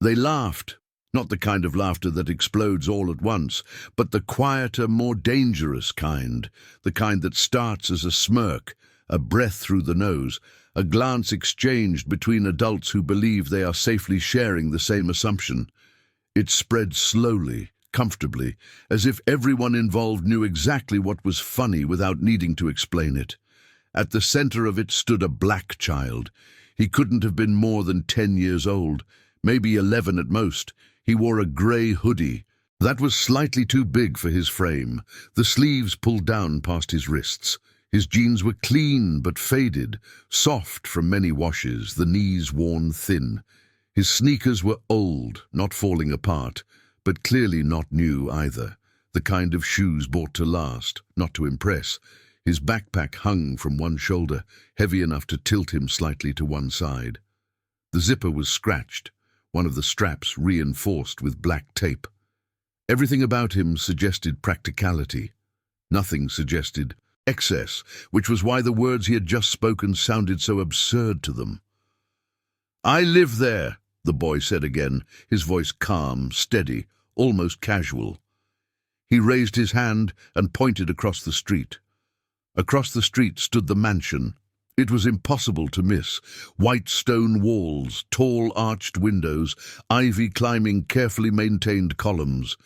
They laughed, not the kind of laughter that explodes all at once, but the quieter, more dangerous kind, the kind that starts as a smirk, a breath through the nose, a glance exchanged between adults who believe they are safely sharing the same assumption. It spread slowly, comfortably, as if everyone involved knew exactly what was funny without needing to explain it. At the center of it stood a black child. He couldn't have been more than 10 years old, maybe 11 at most. He wore a grey hoodie. That was slightly too big for his frame, the sleeves pulled down past his wrists. His jeans were clean but faded, soft from many washes, the knees worn thin. His sneakers were old, not falling apart, but clearly not new either, the kind of shoes bought to last, not to impress. His backpack hung from one shoulder, heavy enough to tilt him slightly to one side. The zipper was scratched, one of the straps reinforced with black tape. Everything about him suggested practicality. Nothing suggested excess, which was why the words he had just spoken sounded so absurd to them. "I live there," the boy said again, his voice calm, steady, almost casual. He raised his hand and pointed across the street. Across the street stood the mansion. It was impossible to miss. White stone walls, tall arched windows, ivy climbing carefully maintained columns.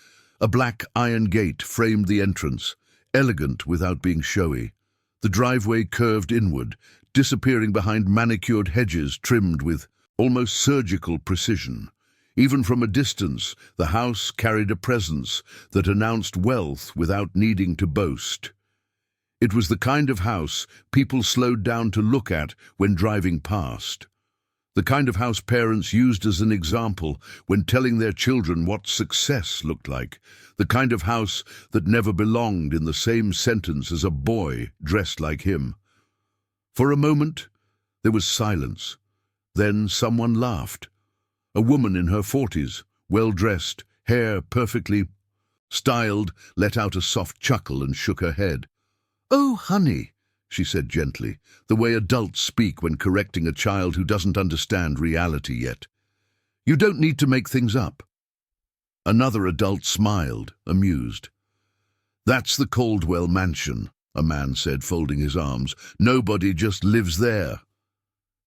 A black iron gate framed the entrance, elegant without being showy. The driveway curved inward, disappearing behind manicured hedges trimmed with almost surgical precision. Even from a distance, the house carried a presence that announced wealth without needing to boast. It was the kind of house people slowed down to look at when driving past. The kind of house parents used as an example when telling their children what success looked like. The kind of house that never belonged in the same sentence as a boy dressed like him. For a moment, there was silence. Then someone laughed. A woman in her 40s, well-dressed, hair perfectly styled, let out a soft chuckle and shook her head. "Oh, honey," she said gently, the way adults speak when correcting a child who doesn't understand reality yet. "You don't need to make things up." Another adult smiled, amused. "That's the Caldwell mansion," a man said, folding his arms. "Nobody just lives there."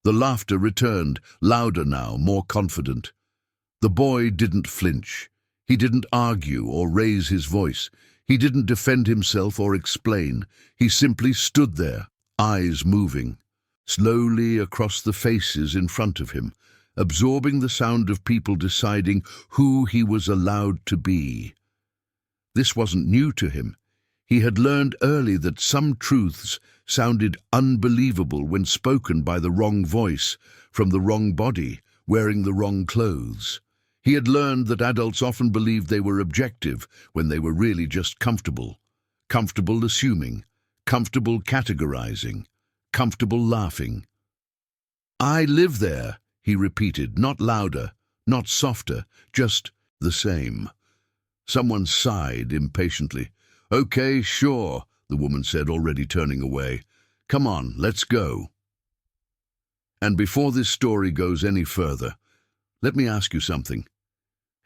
The laughter returned, louder now, more confident. The boy didn't flinch. He didn't argue or raise his voice. He didn't defend himself or explain. He simply stood there, eyes moving, slowly across the faces in front of him, absorbing the sound of people deciding who he was allowed to be. This wasn't new to him. He had learned early that some truths sounded unbelievable when spoken by the wrong voice, from the wrong body, wearing the wrong clothes. He had learned that adults often believed they were objective when they were really just comfortable. Comfortable assuming, comfortable categorizing, comfortable laughing. "I live there," he repeated, not louder, not softer, just the same. Someone sighed impatiently. "Okay, sure," the woman said, already turning away. "Come on, let's go." And before this story goes any further, let me ask you something.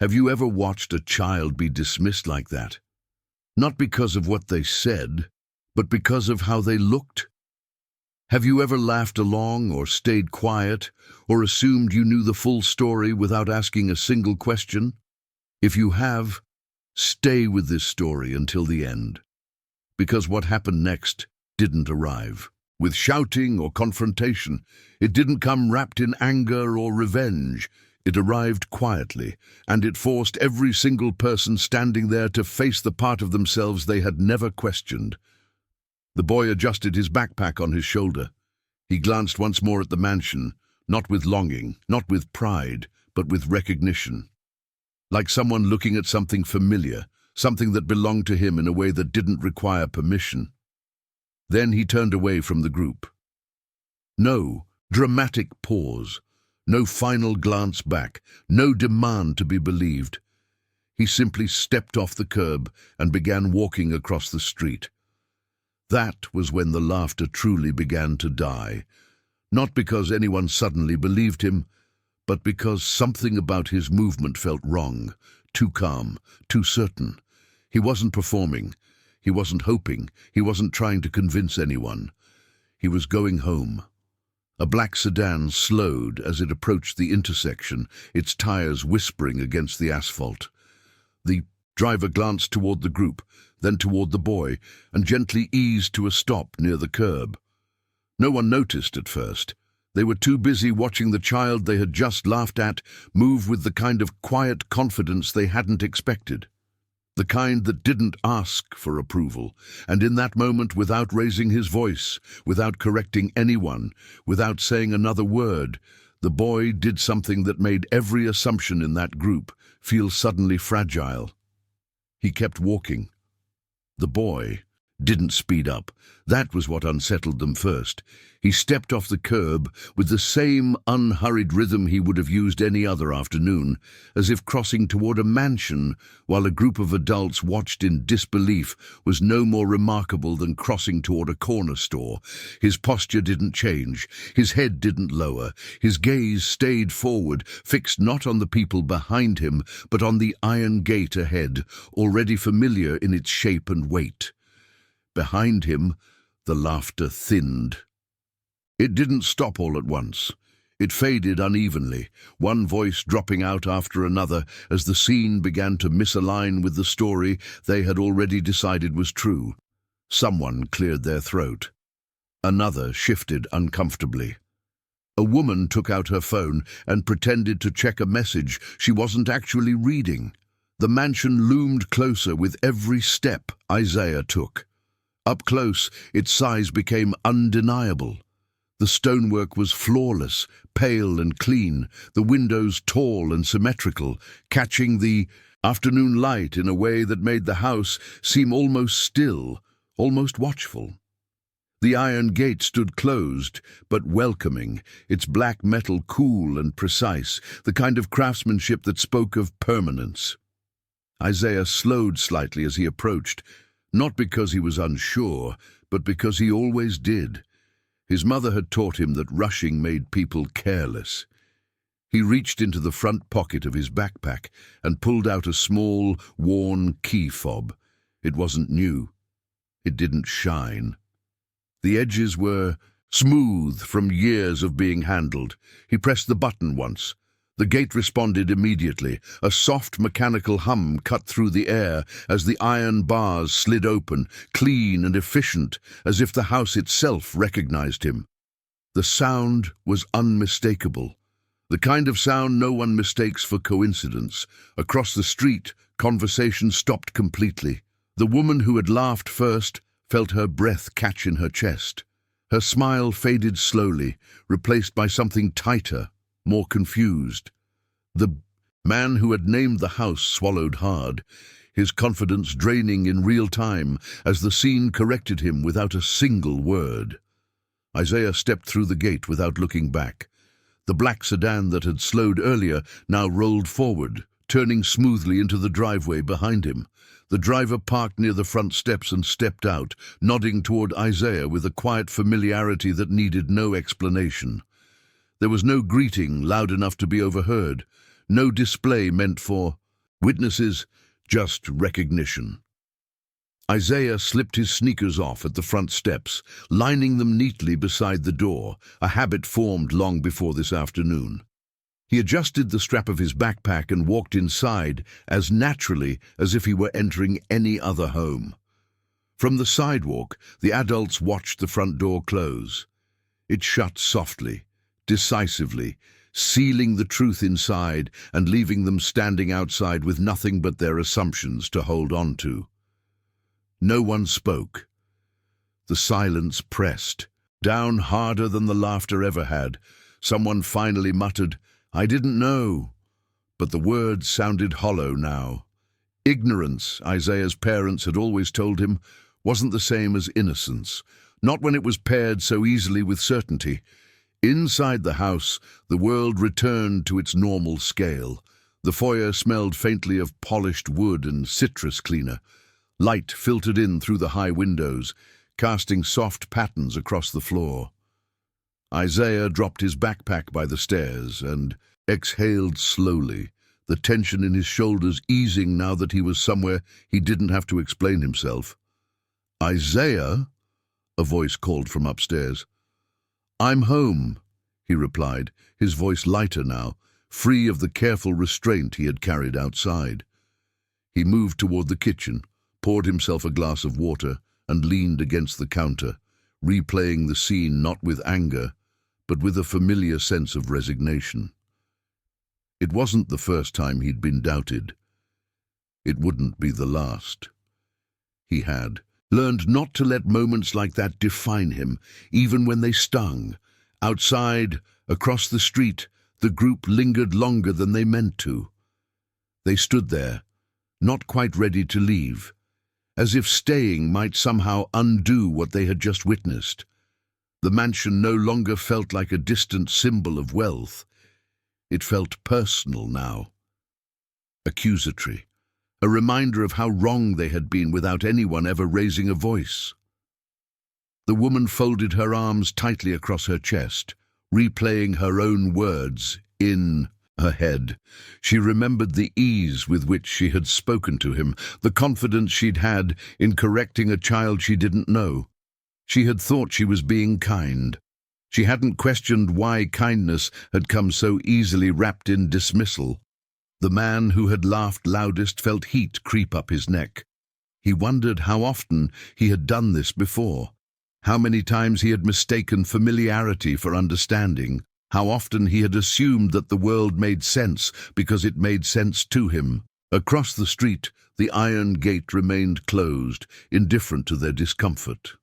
Have you ever watched a child be dismissed like that? Not because of what they said, but because of how they looked? Have you ever laughed along or stayed quiet or assumed you knew the full story without asking a single question? If you have, stay with this story until the end. Because what happened next didn't arrive with shouting or confrontation. It didn't come wrapped in anger or revenge. It arrived quietly, and it forced every single person standing there to face the part of themselves they had never questioned. The boy adjusted his backpack on his shoulder. He glanced once more at the mansion, not with longing, not with pride, but with recognition. Like someone looking at something familiar, something that belonged to him in a way that didn't require permission. Then he turned away from the group. No dramatic pause. No final glance back, no demand to be believed. He simply stepped off the curb and began walking across the street. That was when the laughter truly began to die, not because anyone suddenly believed him, but because something about his movement felt wrong, too calm, too certain. He wasn't performing. He wasn't hoping. He wasn't trying to convince anyone. He was going home. A black sedan slowed as it approached the intersection, its tires whispering against the asphalt. The driver glanced toward the group, then toward the boy, and gently eased to a stop near the curb. No one noticed at first. They were too busy watching the child they had just laughed at move with the kind of quiet confidence they hadn't expected. The kind that didn't ask for approval, and in that moment, without raising his voice, without correcting anyone, without saying another word, the boy did something that made every assumption in that group feel suddenly fragile. He kept walking. The boy didn't speed up. That was what unsettled them first. He stepped off the curb with the same unhurried rhythm he would have used any other afternoon, as if crossing toward a mansion while a group of adults watched in disbelief was no more remarkable than crossing toward a corner store. His posture didn't change. His head didn't lower. His gaze stayed forward, fixed not on the people behind him, but on the iron gate ahead, already familiar in its shape and weight. Behind him, the laughter thinned. It didn't stop all at once. It faded unevenly, one voice dropping out after another as the scene began to misalign with the story they had already decided was true. Someone cleared their throat. Another shifted uncomfortably. A woman took out her phone and pretended to check a message she wasn't actually reading. The mansion loomed closer with every step Isaiah took. Up close, its size became undeniable. The stonework was flawless, pale and clean, the windows tall and symmetrical, catching the afternoon light in a way that made the house seem almost still, almost watchful. The iron gate stood closed, but welcoming, its black metal cool and precise, the kind of craftsmanship that spoke of permanence. Isaiah slowed slightly as he approached, not because he was unsure, but because he always did. His mother had taught him that rushing made people careless. He reached into the front pocket of his backpack and pulled out a small, worn key fob. It wasn't new. It didn't shine. The edges were smooth from years of being handled. He pressed the button once. The gate responded immediately. A soft mechanical hum cut through the air as the iron bars slid open, clean and efficient, as if the house itself recognized him. The sound was unmistakable. The kind of sound no one mistakes for coincidence. Across the street, conversation stopped completely. The woman who had laughed first felt her breath catch in her chest. Her smile faded slowly, replaced by something tighter, more confused. The man who had named the house swallowed hard, his confidence draining in real time as the scene corrected him without a single word. Isaiah stepped through the gate without looking back. The black sedan that had slowed earlier now rolled forward, turning smoothly into the driveway behind him. The driver parked near the front steps and stepped out, nodding toward Isaiah with a quiet familiarity that needed no explanation. There was no greeting loud enough to be overheard, no display meant for witnesses, just recognition. Isaiah slipped his sneakers off at the front steps, lining them neatly beside the door, a habit formed long before this afternoon. He adjusted the strap of his backpack and walked inside as naturally as if he were entering any other home. From the sidewalk, the adults watched the front door close. It shut softly, decisively, sealing the truth inside and leaving them standing outside with nothing but their assumptions to hold on to. No one spoke. The silence pressed, down harder than the laughter ever had. Someone finally muttered, "I didn't know." But the words sounded hollow now. Ignorance, Isaiah's parents had always told him, wasn't the same as innocence, not when it was paired so easily with certainty. Inside the house, the world returned to its normal scale. The foyer smelled faintly of polished wood and citrus cleaner. Light filtered in through the high windows, casting soft patterns across the floor. Isaiah dropped his backpack by the stairs and, exhaled slowly, the tension in his shoulders easing now that he was somewhere he didn't have to explain himself. "Isaiah?" a voice called from upstairs. "I'm home," he replied, his voice lighter now, free of the careful restraint he had carried outside. He moved toward the kitchen, poured himself a glass of water, and leaned against the counter, replaying the scene not with anger, but with a familiar sense of resignation. It wasn't the first time he'd been doubted. It wouldn't be the last. He had learned not to let moments like that define him, even when they stung. Outside, across the street, the group lingered longer than they meant to. They stood there, not quite ready to leave, as if staying might somehow undo what they had just witnessed. The mansion no longer felt like a distant symbol of wealth. It felt personal now, accusatory, a reminder of how wrong they had been without anyone ever raising a voice. The woman folded her arms tightly across her chest, replaying her own words in her head. She remembered the ease with which she had spoken to him, the confidence she'd had in correcting a child she didn't know. She had thought she was being kind. She hadn't questioned why kindness had come so easily wrapped in dismissal. The man who had laughed loudest felt heat creep up his neck. He wondered how often he had done this before, how many times he had mistaken familiarity for understanding, how often he had assumed that the world made sense because it made sense to him. Across the street, the iron gate remained closed, indifferent to their discomfort.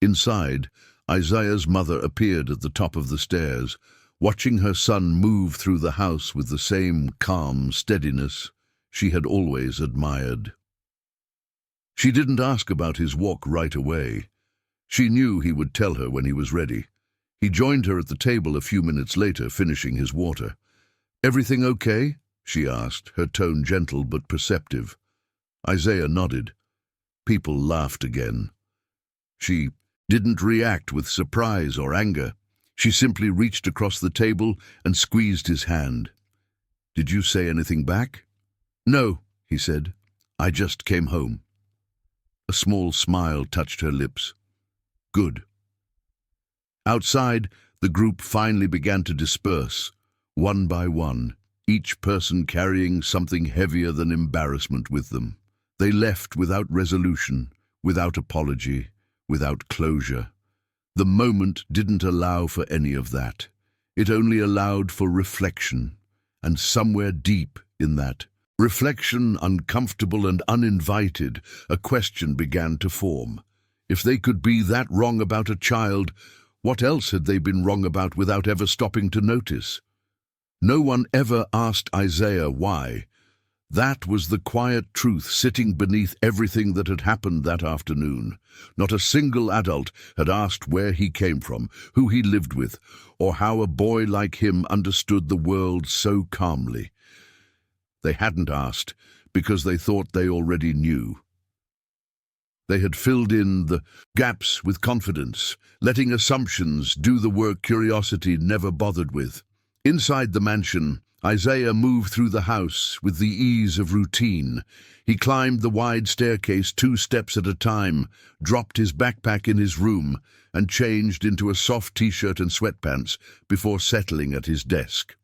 Inside, Isaiah's mother appeared at the top of the stairs, watching her son move through the house with the same calm steadiness she had always admired. She didn't ask about his walk right away. She knew he would tell her when he was ready. He joined her at the table a few minutes later, finishing his water. "Everything okay?" she asked, her tone gentle but perceptive. Isaiah nodded. People laughed again. She didn't react with surprise or anger. She simply reached across the table and squeezed his hand. "Did you say anything back?" "No," he said. "I just came home." A small smile touched her lips. "Good." Outside, the group finally began to disperse, one by one, each person carrying something heavier than embarrassment with them. They left without resolution, without apology, without closure. The moment didn't allow for any of that. It only allowed for reflection, and somewhere deep in that reflection, uncomfortable and uninvited, a question began to form. If they could be that wrong about a child, what else had they been wrong about without ever stopping to notice? No one ever asked Isaiah why. That was the quiet truth sitting beneath everything that had happened that afternoon. Not a single adult had asked where he came from, who he lived with, or how a boy like him understood the world so calmly. They hadn't asked because they thought they already knew. They had filled in the gaps with confidence, letting assumptions do the work curiosity never bothered with. Inside the mansion, Isaiah moved through the house with the ease of routine. He climbed the wide staircase 2 steps at a time, dropped his backpack in his room, and changed into a soft t-shirt and sweatpants before settling at his desk.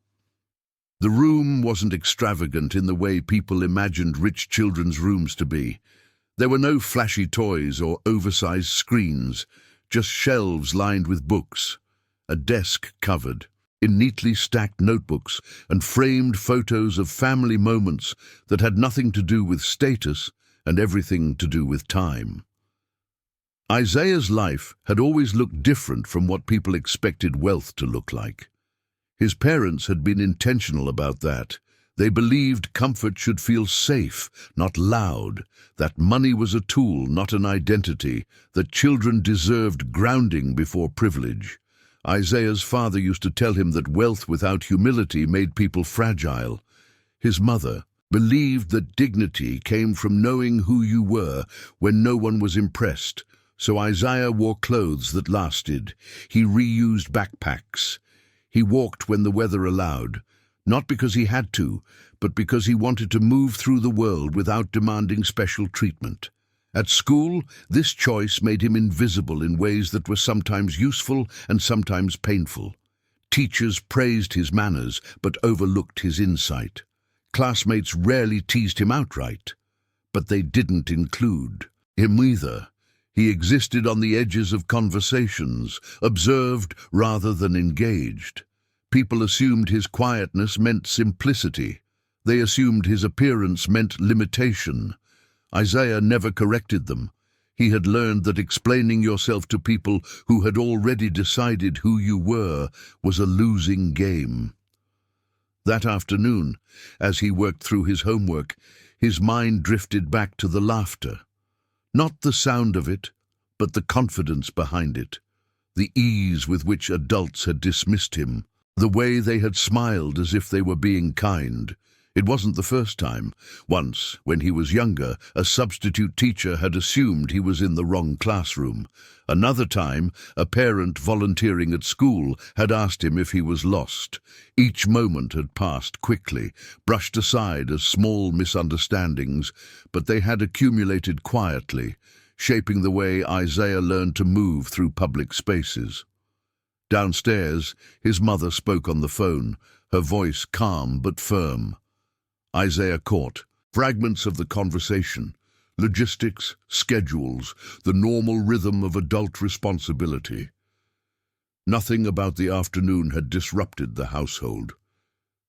The room wasn't extravagant in the way people imagined rich children's rooms to be. There were no flashy toys or oversized screens, just shelves lined with books, a desk covered in neatly stacked notebooks and framed photos of family moments that had nothing to do with status and everything to do with time. Isaiah's life had always looked different from what people expected wealth to look like. His parents had been intentional about that. They believed comfort should feel safe, not loud, that money was a tool, not an identity, that children deserved grounding before privilege. Isaiah's father used to tell him that wealth without humility made people fragile. His mother believed that dignity came from knowing who you were when no one was impressed. So Isaiah wore clothes that lasted. He reused backpacks. He walked when the weather allowed, Not because he had to, but because he wanted to move through the world without demanding special treatment. At school, this choice made him invisible in ways that were sometimes useful and sometimes painful. Teachers praised his manners, but overlooked his insight. Classmates rarely teased him outright, but they didn't include him either. He existed on the edges of conversations, observed rather than engaged. People assumed his quietness meant simplicity. They assumed his appearance meant limitation. Isaiah never corrected them. He had learned that explaining yourself to people who had already decided who you were was a losing game. That afternoon, as he worked through his homework, his mind drifted back to the laughter. Not the sound of it, but the confidence behind it. The ease with which adults had dismissed him. The way they had smiled as if they were being kind. It wasn't the first time. Once, when he was younger, a substitute teacher had assumed he was in the wrong classroom. Another time, a parent volunteering at school had asked him if he was lost. Each moment had passed quickly, brushed aside as small misunderstandings, but they had accumulated quietly, shaping the way Isaiah learned to move through public spaces. Downstairs, his mother spoke on the phone, her voice calm but firm. Isaiah caught fragments of the conversation, logistics, schedules, the normal rhythm of adult responsibility. Nothing about the afternoon had disrupted the household.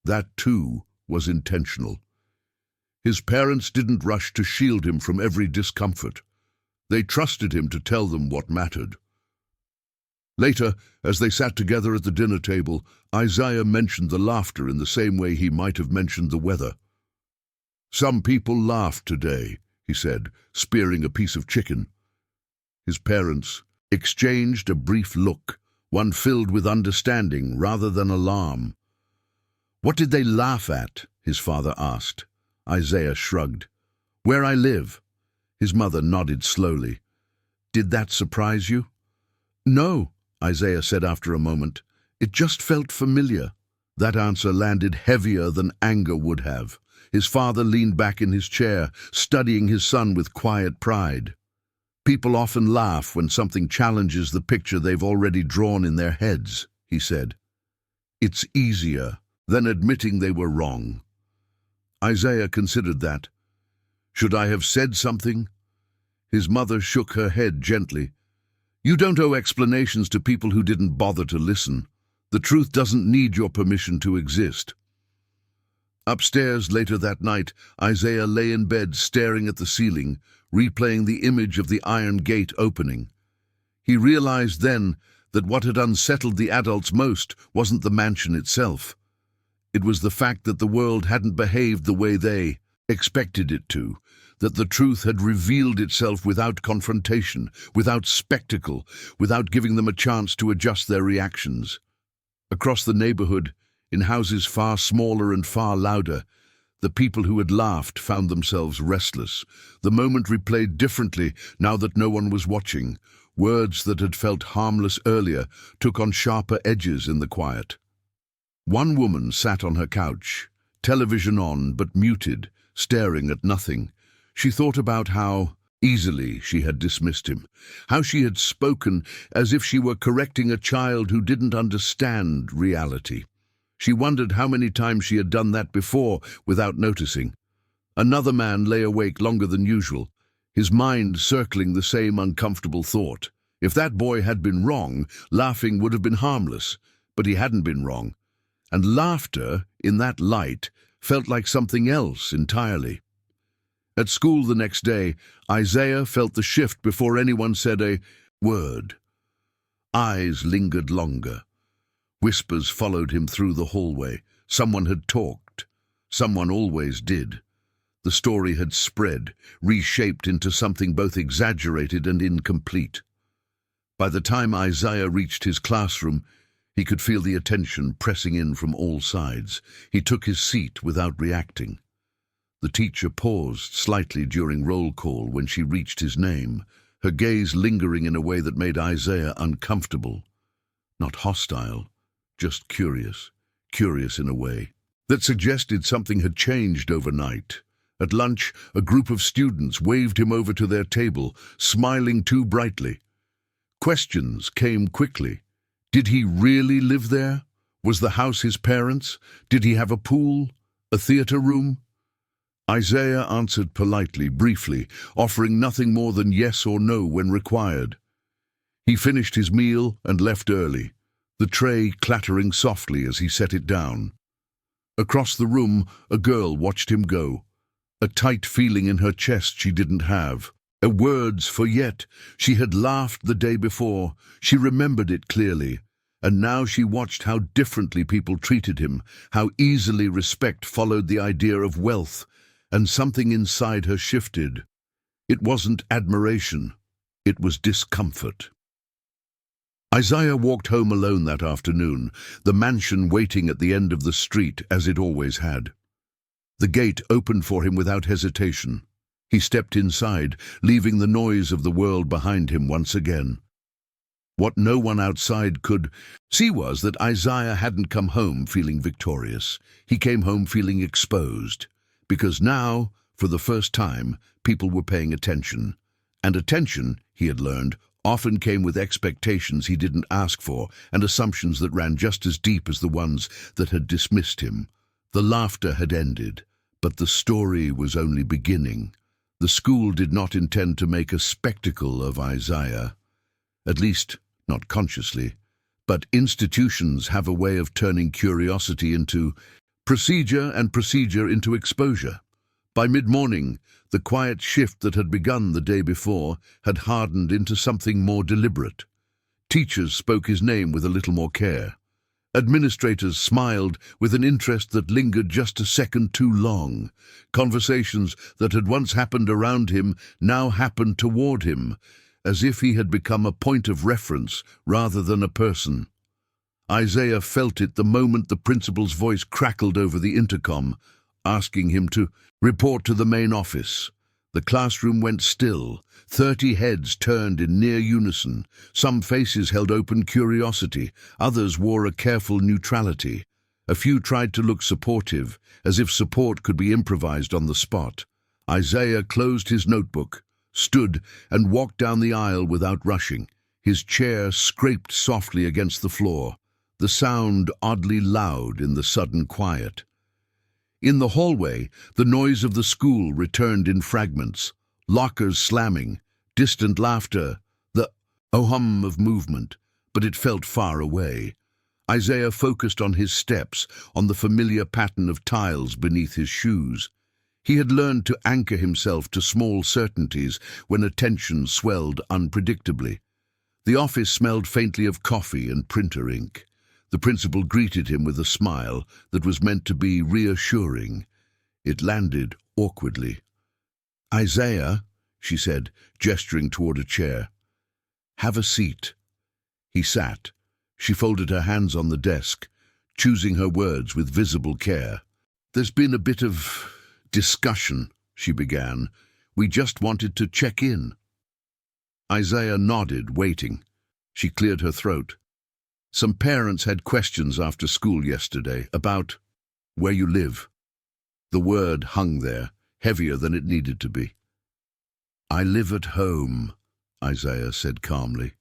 That, too, was intentional. His parents didn't rush to shield him from every discomfort. They trusted him to tell them what mattered. Later, as they sat together at the dinner table, Isaiah mentioned the laughter in the same way he might have mentioned the weather. "Some people laughed today," he said, spearing a piece of chicken. His parents exchanged a brief look, one filled with understanding rather than alarm. "What did they laugh at?" his father asked. Isaiah shrugged. "Where I live." His mother nodded slowly. "Did that surprise you?" "No," Isaiah said after a moment. "It just felt familiar." That answer landed heavier than anger would have. His father leaned back in his chair, studying his son with quiet pride. "People often laugh when something challenges the picture they've already drawn in their heads," he said. "It's easier than admitting they were wrong." Isaiah considered that. "Should I have said something?" His mother shook her head gently. "You don't owe explanations to people who didn't bother to listen. The truth doesn't need your permission to exist." Upstairs later that night, Isaiah lay in bed staring at the ceiling, replaying the image of the iron gate opening. He realized then that what had unsettled the adults most wasn't the mansion itself. It was the fact that the world hadn't behaved the way they expected it to, that the truth had revealed itself without confrontation, without spectacle, without giving them a chance to adjust their reactions. Across the neighborhood, in houses far smaller and far louder, the people who had laughed found themselves restless. The moment replayed differently now that no one was watching. Words that had felt harmless earlier took on sharper edges in the quiet. One woman sat on her couch, television on but muted, staring at nothing. She thought about how easily she had dismissed him, how she had spoken as if she were correcting a child who didn't understand reality. She wondered how many times she had done that before without noticing. Another man lay awake longer than usual, his mind circling the same uncomfortable thought. If that boy had been wrong, laughing would have been harmless, but he hadn't been wrong. And laughter, in that light, felt like something else entirely. At school the next day, Isaiah felt the shift before anyone said a word. Eyes lingered longer. Whispers followed him through the hallway. Someone had talked. Someone always did. The story had spread, reshaped into something both exaggerated and incomplete. By the time Isaiah reached his classroom, he could feel the attention pressing in from all sides. He took his seat without reacting. The teacher paused slightly during roll call when she reached his name, her gaze lingering in a way that made Isaiah uncomfortable. Not hostile, just curious in a way. that suggested something had changed overnight. At lunch, a group of students waved him over to their table, smiling too brightly. Questions came quickly. Did he really live there? Was the house his parents'? Did he have a pool? A theater room? Isaiah answered politely, briefly, offering nothing more than yes or no when required. He finished his meal and left early, the tray clattering softly as he set it down. Across the room, a girl watched him go, a tight feeling in her chest she didn't have. Words for yet. She had laughed the day before. She remembered it clearly. And now she watched how differently people treated him, how easily respect followed the idea of wealth, and something inside her shifted. It wasn't admiration. It was discomfort. Isaiah walked home alone that afternoon, the mansion waiting at the end of the street as it always had. The gate opened for him without hesitation. He stepped inside, leaving the noise of the world behind him once again. What no one outside could see was that Isaiah hadn't come home feeling victorious. He came home feeling exposed, because now, for the first time, people were paying attention. And attention, he had learned, often came with expectations he didn't ask for and assumptions that ran just as deep as the ones that had dismissed him. The laughter had ended, but the story was only beginning. The school did not intend to make a spectacle of Isaiah, at least not consciously, but institutions have a way of turning curiosity into procedure and procedure into exposure. By mid-morning, the quiet shift that had begun the day before had hardened into something more deliberate. Teachers spoke his name with a little more care. Administrators smiled with an interest that lingered just a second too long. Conversations that had once happened around him now happened toward him, as if he had become a point of reference rather than a person. Isaiah felt it the moment the principal's voice crackled over the intercom, asking him to report to the main office. The classroom went still. 30 heads turned in near unison. Some faces held open curiosity. Others wore a careful neutrality. A few tried to look supportive, as if support could be improvised on the spot. Isaiah closed his notebook, stood, and walked down the aisle without rushing. His chair scraped softly against the floor, the sound oddly loud in the sudden quiet. In the hallway, the noise of the school returned in fragments. Lockers slamming, distant laughter, the hum of movement, but it felt far away. Isaiah focused on his steps, on the familiar pattern of tiles beneath his shoes. He had learned to anchor himself to small certainties when attention swelled unpredictably. The office smelled faintly of coffee and printer ink. The principal greeted him with a smile that was meant to be reassuring. It landed awkwardly. "Isaiah," she said, gesturing toward a chair. "Have a seat." He sat. She folded her hands on the desk, choosing her words with visible care. "There's been a bit of discussion," she began. "We just wanted to check in." Isaiah nodded, waiting. She cleared her throat. "Some parents had questions after school yesterday about where you live." The word hung there, heavier than it needed to be. "I live at home," Isaiah said calmly.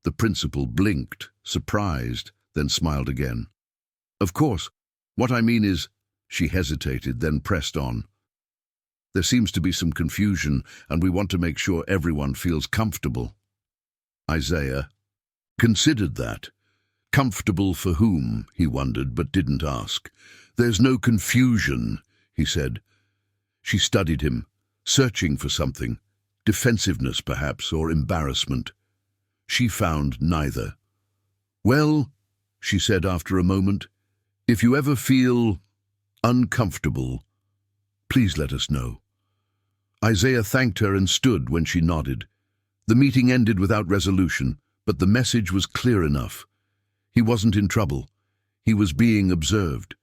The principal blinked, surprised, then smiled again. "Of course, what I mean is—" She hesitated, then pressed on. "There seems to be some confusion, and we want to make sure everyone feels comfortable." Isaiah considered that. Comfortable for whom, he wondered, but didn't ask. "There's no confusion," he said. She studied him, searching for something, defensiveness perhaps, or embarrassment. She found neither. "Well," she said after a moment, "if you ever feel uncomfortable, please let us know." Isaiah thanked her and stood when she nodded. The meeting ended without resolution, but the message was clear enough. He wasn't in trouble. He was being observed.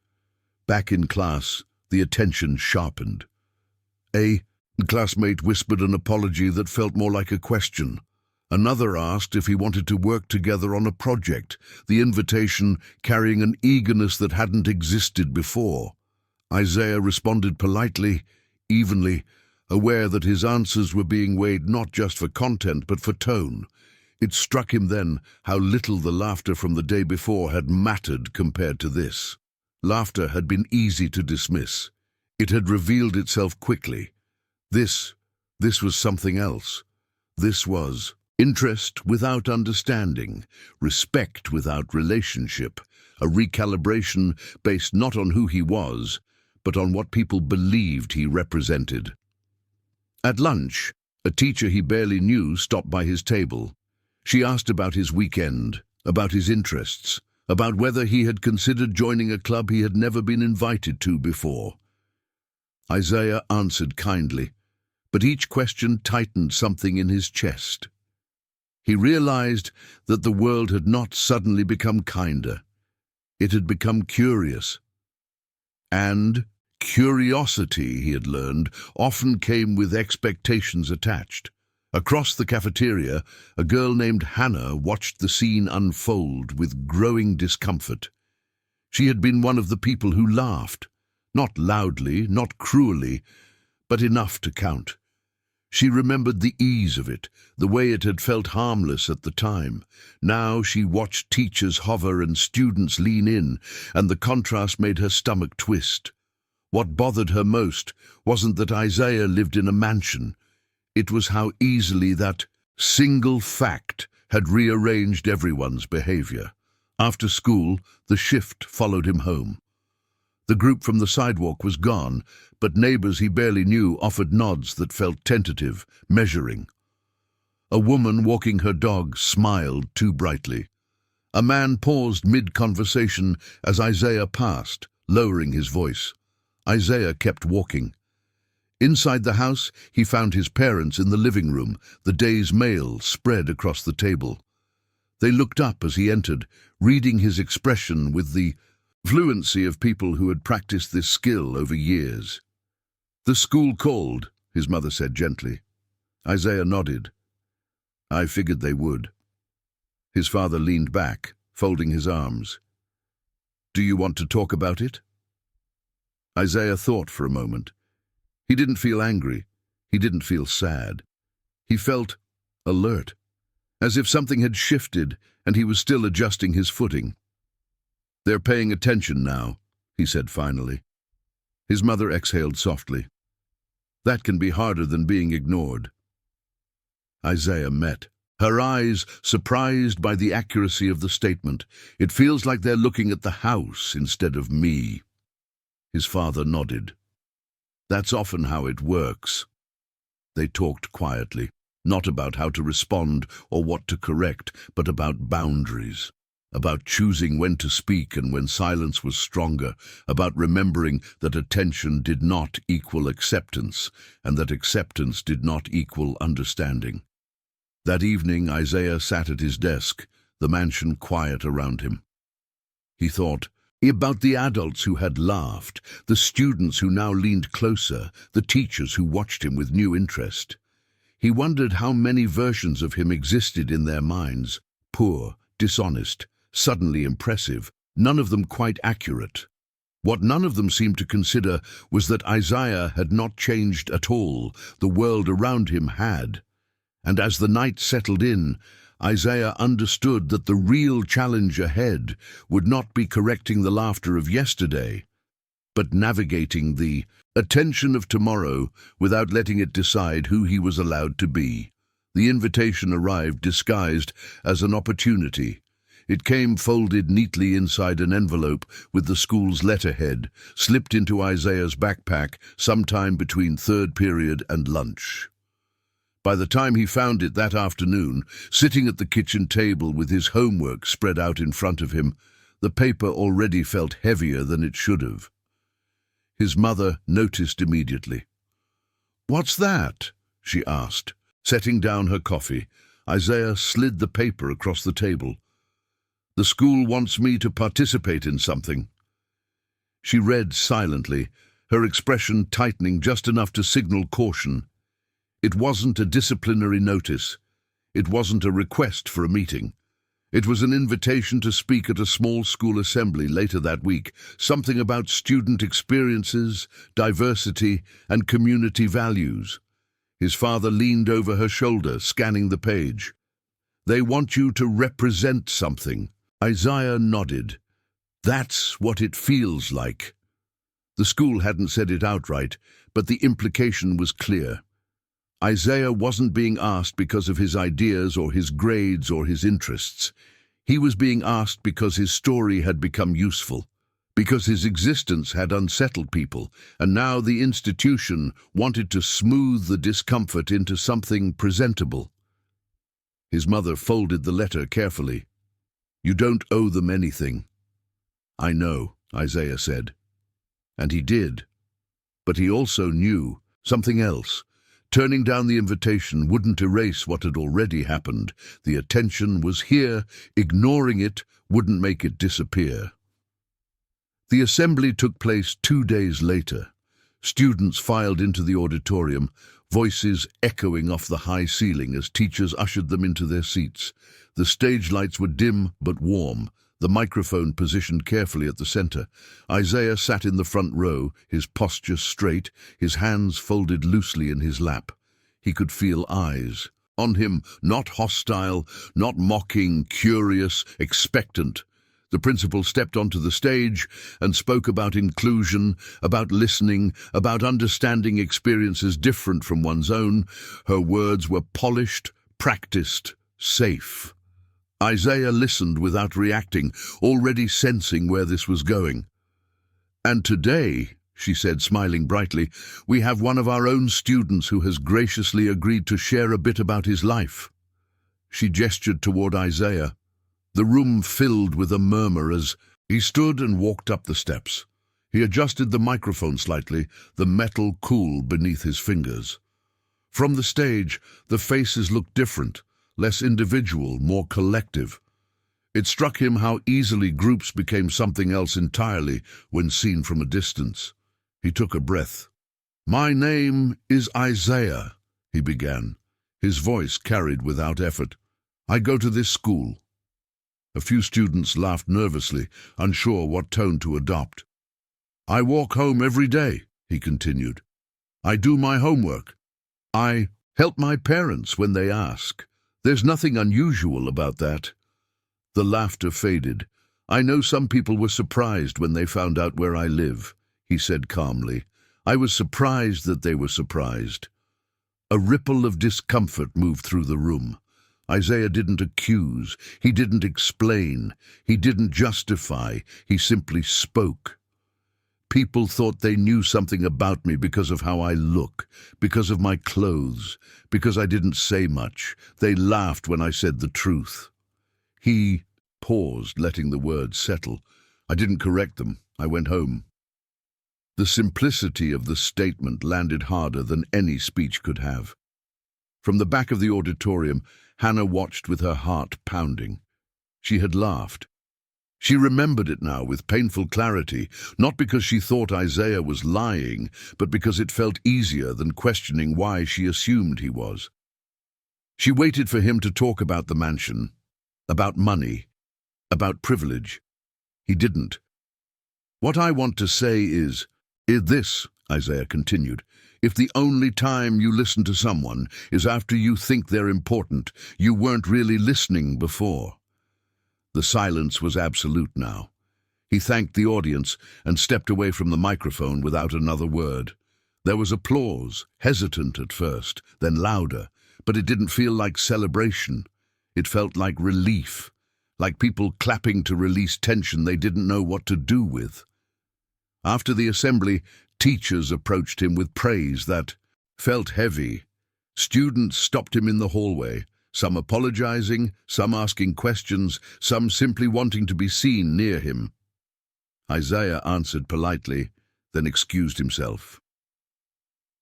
Back in class, the attention sharpened. A classmate whispered an apology that felt more like a question. Another asked if he wanted to work together on a project, the invitation carrying an eagerness that hadn't existed before. Isaiah responded politely, evenly, aware that his answers were being weighed not just for content but for tone. It struck him then how little the laughter from the day before had mattered compared to this. Laughter had been easy to dismiss. It had revealed itself quickly. This was something else. This was interest without understanding, respect without relationship, a recalibration based not on who he was, but on what people believed he represented. At lunch, a teacher he barely knew stopped by his table. She asked about his weekend, about his interests, about whether he had considered joining a club he had never been invited to before. Isaiah answered kindly, but each question tightened something in his chest. He realized that the world had not suddenly become kinder. It had become curious. And curiosity, he had learned, often came with expectations attached. Across the cafeteria, a girl named Hannah watched the scene unfold with growing discomfort. She had been one of the people who laughed, not loudly, not cruelly, but enough to count. She remembered the ease of it, the way it had felt harmless at the time. Now she watched teachers hover and students lean in, and the contrast made her stomach twist. What bothered her most wasn't that Isaiah lived in a mansion. It was how easily that single fact had rearranged everyone's behavior. After school, the shift followed him home. The group from the sidewalk was gone, but neighbors he barely knew offered nods that felt tentative, measuring. A woman walking her dog smiled too brightly. A man paused mid-conversation as Isaiah passed, lowering his voice. Isaiah kept walking. Inside the house, he found his parents in the living room, the day's mail spread across the table. They looked up as he entered, reading his expression with the fluency of people who had practiced this skill over years. "The school called," his mother said gently. Isaiah nodded. "I figured they would." His father leaned back, folding his arms. "Do you want to talk about it?" Isaiah thought for a moment. He didn't feel angry. He didn't feel sad. He felt alert, as if something had shifted and he was still adjusting his footing. "They're paying attention now," he said finally. His mother exhaled softly. "That can be harder than being ignored." Isaiah met. Her eyes surprised by the accuracy of the statement. "It feels like they're looking at the house instead of me." His father nodded. "That's often how it works." They talked quietly, not about how to respond or what to correct, but about boundaries. About choosing when to speak and when silence was stronger, about remembering that attention did not equal acceptance, and that acceptance did not equal understanding. That evening Isaiah sat at his desk, the mansion quiet around him. He thought about the adults who had laughed, the students who now leaned closer, the teachers who watched him with new interest. He wondered how many versions of him existed in their minds, poor, dishonest, suddenly impressive, none of them quite accurate. What none of them seemed to consider was that Isaiah had not changed at all, the world around him had. And as the night settled in, Isaiah understood that the real challenge ahead would not be correcting the laughter of yesterday, but navigating the attention of tomorrow without letting it decide who he was allowed to be. The invitation arrived disguised as an opportunity. It came folded neatly inside an envelope with the school's letterhead, slipped into Isaiah's backpack sometime between third period and lunch. By the time he found it that afternoon, sitting at the kitchen table with his homework spread out in front of him, the paper already felt heavier than it should have. His mother noticed immediately. "What's that?" she asked. Setting down her coffee, Isaiah slid the paper across the table. "The school wants me to participate in something." She read silently, her expression tightening just enough to signal caution. It wasn't a disciplinary notice. It wasn't a request for a meeting. It was an invitation to speak at a small school assembly later that week, something about student experiences, diversity, and community values. His father leaned over her shoulder, scanning the page. "They want you to represent something." Isaiah nodded. "That's what it feels like." The school hadn't said it outright, but the implication was clear. Isaiah wasn't being asked because of his ideas or his grades or his interests. He was being asked because his story had become useful, because his existence had unsettled people, and now the institution wanted to smooth the discomfort into something presentable. His mother folded the letter carefully. "You don't owe them anything." "I know," Isaiah said. And he did. But he also knew something else. Turning down the invitation wouldn't erase what had already happened. The attention was here. Ignoring it wouldn't make it disappear. The assembly took place 2 days later. Students filed into the auditorium, voices echoing off the high ceiling as teachers ushered them into their seats. The stage lights were dim but warm, the microphone positioned carefully at the center. Isaiah sat in the front row, his posture straight, his hands folded loosely in his lap. He could feel eyes on him, not hostile, not mocking, curious, expectant. The principal stepped onto the stage and spoke about inclusion, about listening, about understanding experiences different from one's own. Her words were polished, practiced, safe. Isaiah listened without reacting, already sensing where this was going. "And today," she said, smiling brightly, "we have one of our own students who has graciously agreed to share a bit about his life." She gestured toward Isaiah. The room filled with a murmur as he stood and walked up the steps. He adjusted the microphone slightly, the metal cool beneath his fingers. From the stage, the faces looked different, less individual, more collective. It struck him how easily groups became something else entirely when seen from a distance. He took a breath. "My name is Isaiah," he began, his voice carried without effort. "I go to this school." A few students laughed nervously, unsure what tone to adopt. "I walk home every day," he continued. "I do my homework. I help my parents when they ask. There's nothing unusual about that." The laughter faded. "I know some people were surprised when they found out where I live," he said calmly. "I was surprised that they were surprised." A ripple of discomfort moved through the room. Isaiah didn't accuse, he didn't explain, he didn't justify, he simply spoke. "People thought they knew something about me because of how I look, because of my clothes, because I didn't say much. They laughed when I said the truth." He paused, letting the words settle. "I didn't correct them. I went home." The simplicity of the statement landed harder than any speech could have. From the back of the auditorium, Hannah watched with her heart pounding. She had laughed. She remembered it now with painful clarity, not because she thought Isaiah was lying, but because it felt easier than questioning why she assumed he was. She waited for him to talk about the mansion, about money, about privilege. He didn't. "What I want to say is this," Isaiah continued. "If the only time you listen to someone is after you think they're important, you weren't really listening before." The silence was absolute now. He thanked the audience and stepped away from the microphone without another word. There was applause, hesitant at first, then louder, but it didn't feel like celebration. It felt like relief, like people clapping to release tension they didn't know what to do with. After the assembly, teachers approached him with praise that felt heavy. Students stopped him in the hallway, some apologizing, some asking questions, some simply wanting to be seen near him. Isaiah answered politely, then excused himself.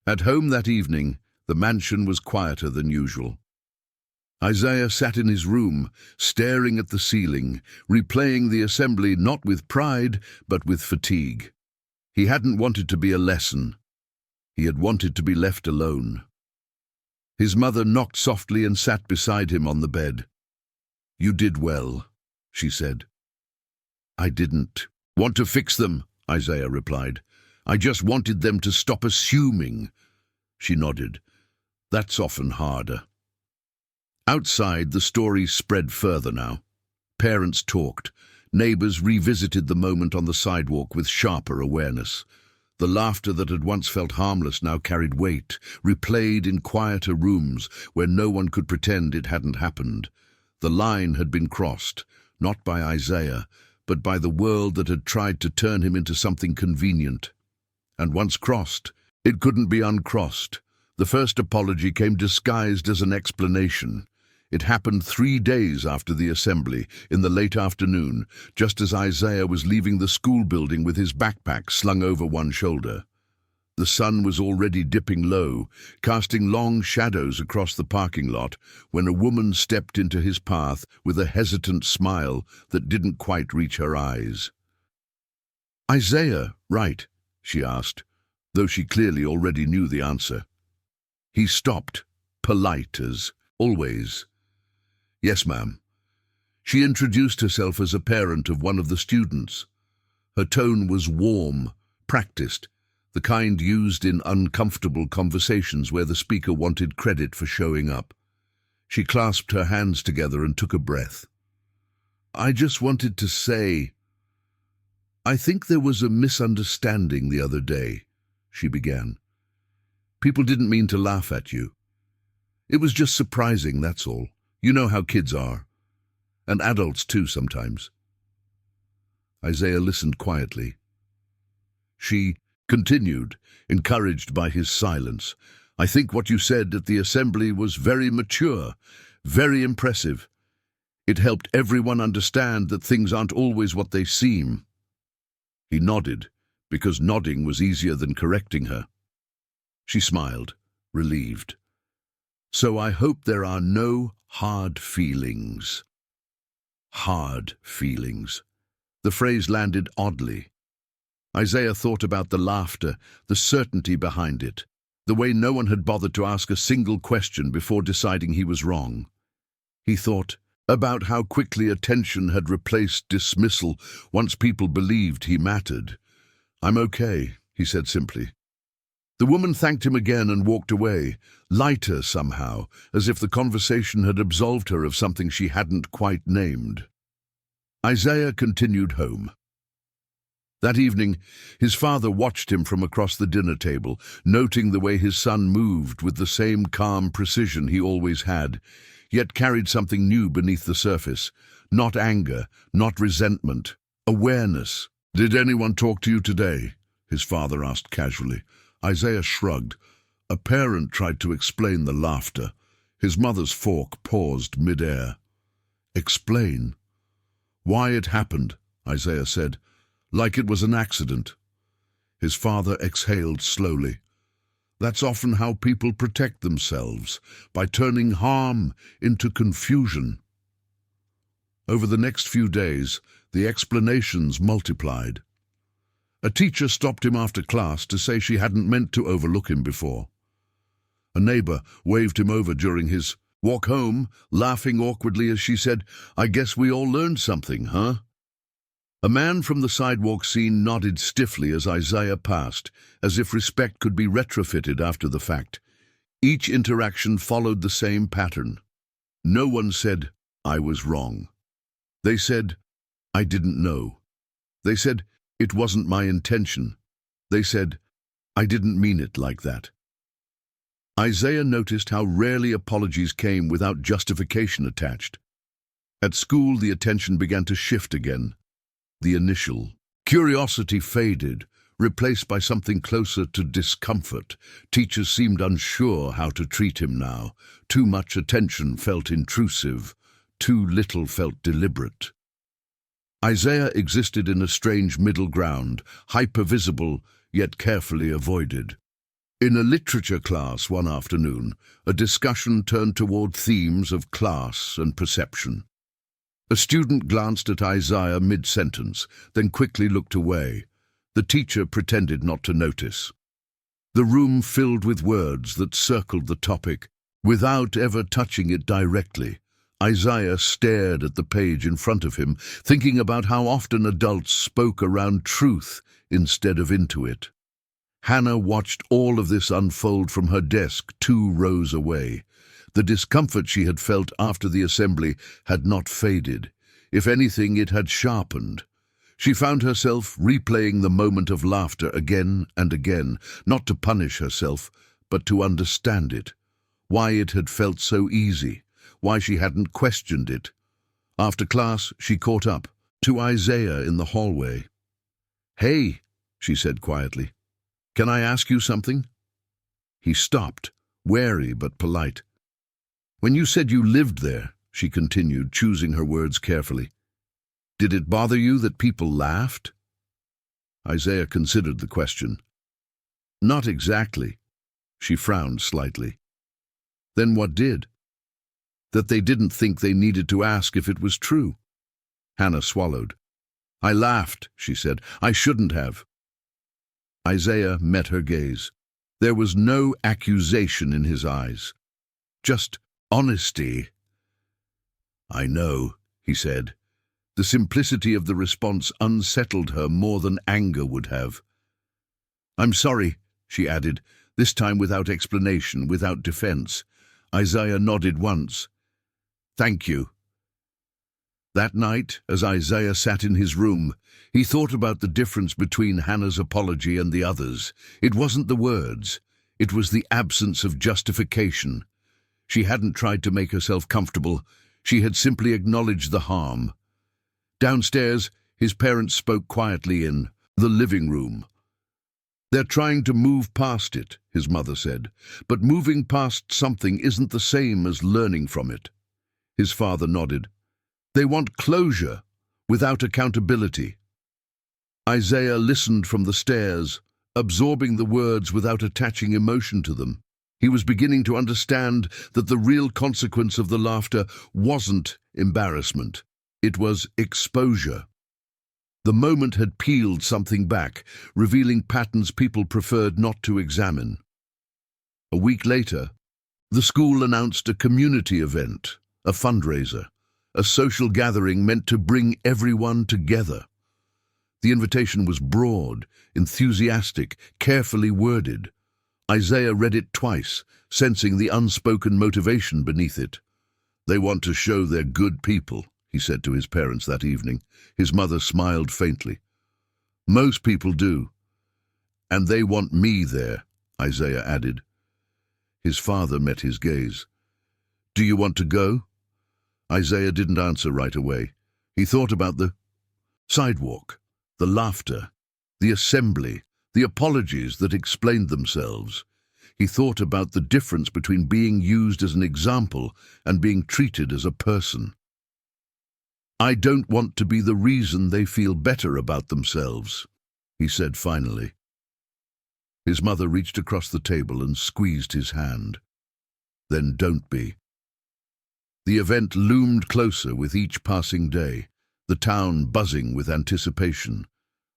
At home that evening, the mansion was quieter than usual. Isaiah sat in his room, staring at the ceiling, replaying the assembly not with pride, but with fatigue. He hadn't wanted to be a lesson. He had wanted to be left alone. His mother knocked softly and sat beside him on the bed. "You did well," she said. "I didn't want to fix them," Isaiah replied. "I just wanted them to stop assuming." She nodded. "That's often harder." Outside, the story spread further now. Parents talked. Neighbors revisited the moment on the sidewalk with sharper awareness. The laughter that had once felt harmless now carried weight, replayed in quieter rooms where no one could pretend it hadn't happened. The line had been crossed, not by Isaiah, but by the world that had tried to turn him into something convenient. And once crossed, it couldn't be uncrossed. The first apology came disguised as an explanation. It happened 3 days after the assembly, in the late afternoon, just as Isaiah was leaving the school building with his backpack slung over one shoulder. The sun was already dipping low, casting long shadows across the parking lot, when a woman stepped into his path with a hesitant smile that didn't quite reach her eyes. "Isaiah, right?" she asked, though she clearly already knew the answer. He stopped, polite as always. "Yes, ma'am." She introduced herself as a parent of one of the students. Her tone was warm, practiced, the kind used in uncomfortable conversations where the speaker wanted credit for showing up. She clasped her hands together and took a breath. "I just wanted to say, I think there was a misunderstanding the other day," she began. "People didn't mean to laugh at you. It was just surprising, that's all. You know how kids are. And adults too sometimes." Isaiah listened quietly. She continued, encouraged by his silence. "I think what you said at the assembly was very mature, very impressive. It helped everyone understand that things aren't always what they seem." He nodded, because nodding was easier than correcting her. She smiled, relieved. "So I hope there are no hard feelings." Hard feelings. The phrase landed oddly. Isaiah thought about the laughter, the certainty behind it, the way no one had bothered to ask a single question before deciding he was wrong. He thought about how quickly attention had replaced dismissal once people believed he mattered. "I'm okay," he said simply. The woman thanked him again and walked away, lighter somehow, as if the conversation had absolved her of something she hadn't quite named. Isaiah continued home. That evening, his father watched him from across the dinner table, noting the way his son moved with the same calm precision he always had, yet carried something new beneath the surface. Not anger, not resentment, awareness. "Did anyone talk to you today?" his father asked casually. Isaiah shrugged. A parent tried to explain the laughter. His mother's fork paused mid-air. "Explain?" "Why it happened," Isaiah said, "like it was an accident." His father exhaled slowly. "That's often how people protect themselves, by turning harm into confusion." Over the next few days, the explanations multiplied. A teacher stopped him after class to say she hadn't meant to overlook him before. A neighbor waved him over during his walk home, laughing awkwardly as she said, "I guess we all learned something, huh?" A man from the sidewalk scene nodded stiffly as Isaiah passed, as if respect could be retrofitted after the fact. Each interaction followed the same pattern. No one said, "I was wrong." They said, "I didn't know." They said, "It wasn't my intention." They said, "I didn't mean it like that." Isaiah noticed how rarely apologies came without justification attached. At school, the attention began to shift again. The initial curiosity faded, replaced by something closer to discomfort. Teachers seemed unsure how to treat him now. Too much attention felt intrusive. Too little felt deliberate. Isaiah existed in a strange middle ground, hyper-visible, yet carefully avoided. In a literature class one afternoon, a discussion turned toward themes of class and perception. A student glanced at Isaiah mid-sentence, then quickly looked away. The teacher pretended not to notice. The room filled with words that circled the topic, without ever touching it directly. Isaiah stared at the page in front of him, thinking about how often adults spoke around truth instead of into it. Hannah watched all of this unfold from her desk 2 rows away. The discomfort she had felt after the assembly had not faded. If anything, it had sharpened. She found herself replaying the moment of laughter again and again, not to punish herself, but to understand it. Why it had felt so easy, why she hadn't questioned it. After class, she caught up to Isaiah in the hallway. "Hey," she said quietly, "can I ask you something?" He stopped, wary but polite. "When you said you lived there," she continued, choosing her words carefully, "did it bother you that people laughed?" Isaiah considered the question. "Not exactly." She frowned slightly. "Then what did?" "That they didn't think they needed to ask if it was true." Hannah swallowed. "I laughed," she said. "I shouldn't have." Isaiah met her gaze. There was no accusation in his eyes, just honesty. "I know," he said. The simplicity of the response unsettled her more than anger would have. "I'm sorry," she added, this time without explanation, without defense. Isaiah nodded once. "Thank you." That night, as Isaiah sat in his room, he thought about the difference between Hannah's apology and the others. It wasn't the words. It was the absence of justification. She hadn't tried to make herself comfortable. She had simply acknowledged the harm. Downstairs, his parents spoke quietly in the living room. "They're trying to move past it," his mother said. "But moving past something isn't the same as learning from it." His father nodded. "They want closure, without accountability." Isaiah listened from the stairs, absorbing the words without attaching emotion to them. He was beginning to understand that the real consequence of the laughter wasn't embarrassment. It was exposure. The moment had peeled something back, revealing patterns people preferred not to examine. A week later, the school announced a community event, a fundraiser, a social gathering meant to bring everyone together. The invitation was broad, enthusiastic, carefully worded. Isaiah read it twice, sensing the unspoken motivation beneath it. "They want to show they're good people," he said to his parents that evening. His mother smiled faintly. "Most people do. And they want me there," Isaiah added. His father met his gaze. "Do you want to go?" Isaiah didn't answer right away. He thought about the sidewalk, the laughter, the assembly, the apologies that explained themselves. He thought about the difference between being used as an example and being treated as a person. "I don't want to be the reason they feel better about themselves," he said finally. His mother reached across the table and squeezed his hand. "Then don't be." The event loomed closer with each passing day, the town buzzing with anticipation.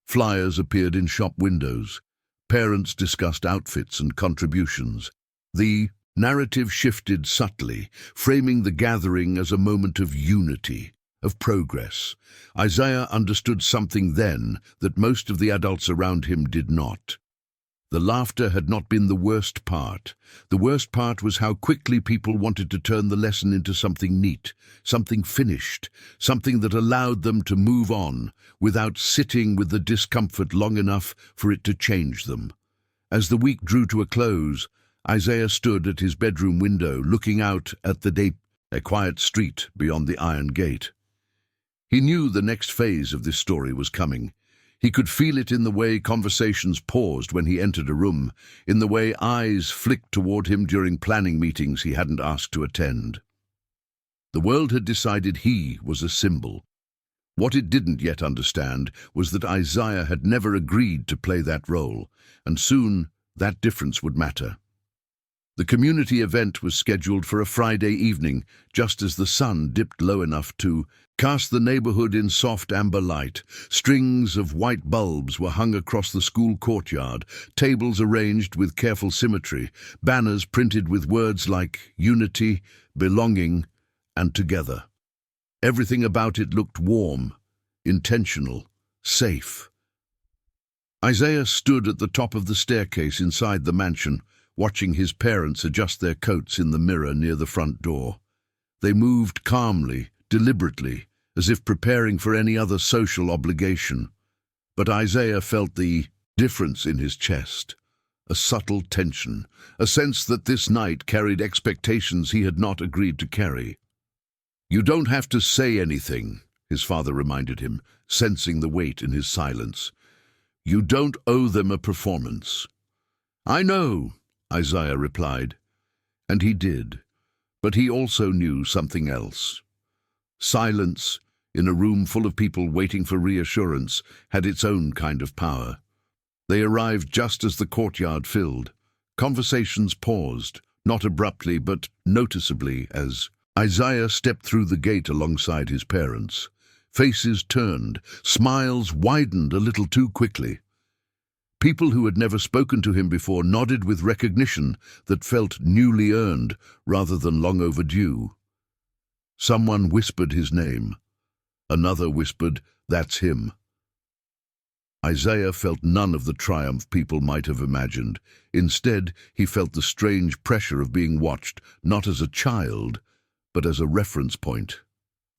Flyers appeared in shop windows. Parents discussed outfits and contributions. The narrative shifted subtly, framing the gathering as a moment of unity, of progress. Isaiah understood something then that most of the adults around him did not. The laughter had not been the worst part. The worst part was how quickly people wanted to turn the lesson into something neat, something finished, something that allowed them to move on without sitting with the discomfort long enough for it to change them. As the week drew to a close, Isaiah stood at his bedroom window, looking out at a quiet street beyond the iron gate. He knew the next phase of this story was coming. He could feel it in the way conversations paused when he entered a room, in the way eyes flicked toward him during planning meetings he hadn't asked to attend. The world had decided he was a symbol. What it didn't yet understand was that Isaiah had never agreed to play that role, and soon that difference would matter. The community event was scheduled for a Friday evening, just as the sun dipped low enough to cast the neighborhood in soft amber light. Strings of white bulbs were hung across the school courtyard, tables arranged with careful symmetry, banners printed with words like unity, belonging, and together. Everything about it looked warm, intentional, safe. Isaiah stood at the top of the staircase inside the mansion, watching his parents adjust their coats in the mirror near the front door. They moved calmly, deliberately, as if preparing for any other social obligation. But Isaiah felt the difference in his chest, a subtle tension, a sense that this night carried expectations he had not agreed to carry. "You don't have to say anything," his father reminded him, sensing the weight in his silence. "You don't owe them a performance." "I know," Isaiah replied. And he did. But he also knew something else. Silence, in a room full of people waiting for reassurance, had its own kind of power. They arrived just as the courtyard filled. Conversations paused, not abruptly but noticeably, as Isaiah stepped through the gate alongside his parents. Faces turned, smiles widened a little too quickly. People who had never spoken to him before nodded with recognition that felt newly earned rather than long overdue. Someone whispered his name. Another whispered, "That's him." Isaiah felt none of the triumph people might have imagined. Instead, he felt the strange pressure of being watched, not as a child, but as a reference point,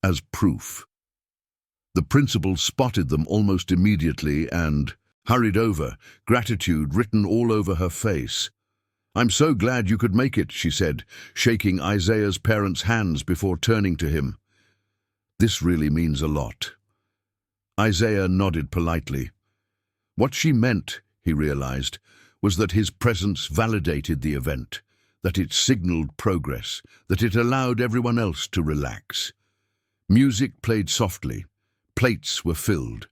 as proof. The principal spotted them almost immediately and hurried over, gratitude written all over her face. "I'm so glad you could make it," she said, shaking Isaiah's parents' hands before turning to him. "This really means a lot." Isaiah nodded politely. What she meant, he realized, was that his presence validated the event, that it signaled progress, that it allowed everyone else to relax. Music played softly. Plates were filled.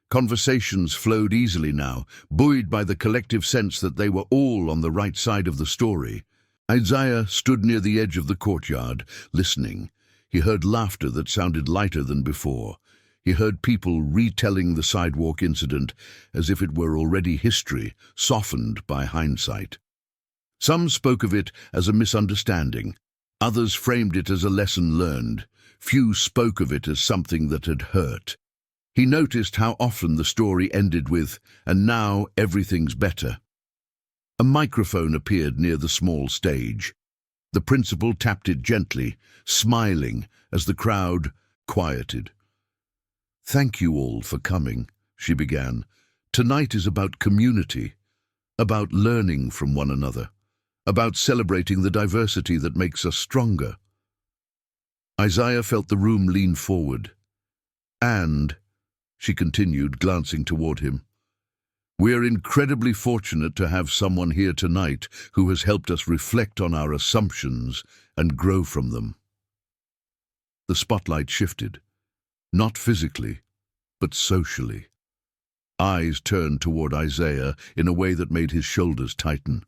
Conversations flowed easily now, buoyed by the collective sense that they were all on the right side of the story. Isaiah stood near the edge of the courtyard, listening. He heard laughter that sounded lighter than before. He heard people retelling the sidewalk incident as if it were already history, softened by hindsight. Some spoke of it as a misunderstanding. Others framed it as a lesson learned. Few spoke of it as something that had hurt. He noticed how often the story ended with, "And now everything's better." A microphone appeared near the small stage. The principal tapped it gently, smiling as the crowd quieted. "Thank you all for coming," she began. "Tonight is about community, about learning from one another, about celebrating the diversity that makes us stronger." Isaiah felt the room lean forward. "And," she continued, glancing toward him, "we're incredibly fortunate to have someone here tonight who has helped us reflect on our assumptions and grow from them." The spotlight shifted, not physically, but socially. Eyes turned toward Isaiah in a way that made his shoulders tighten.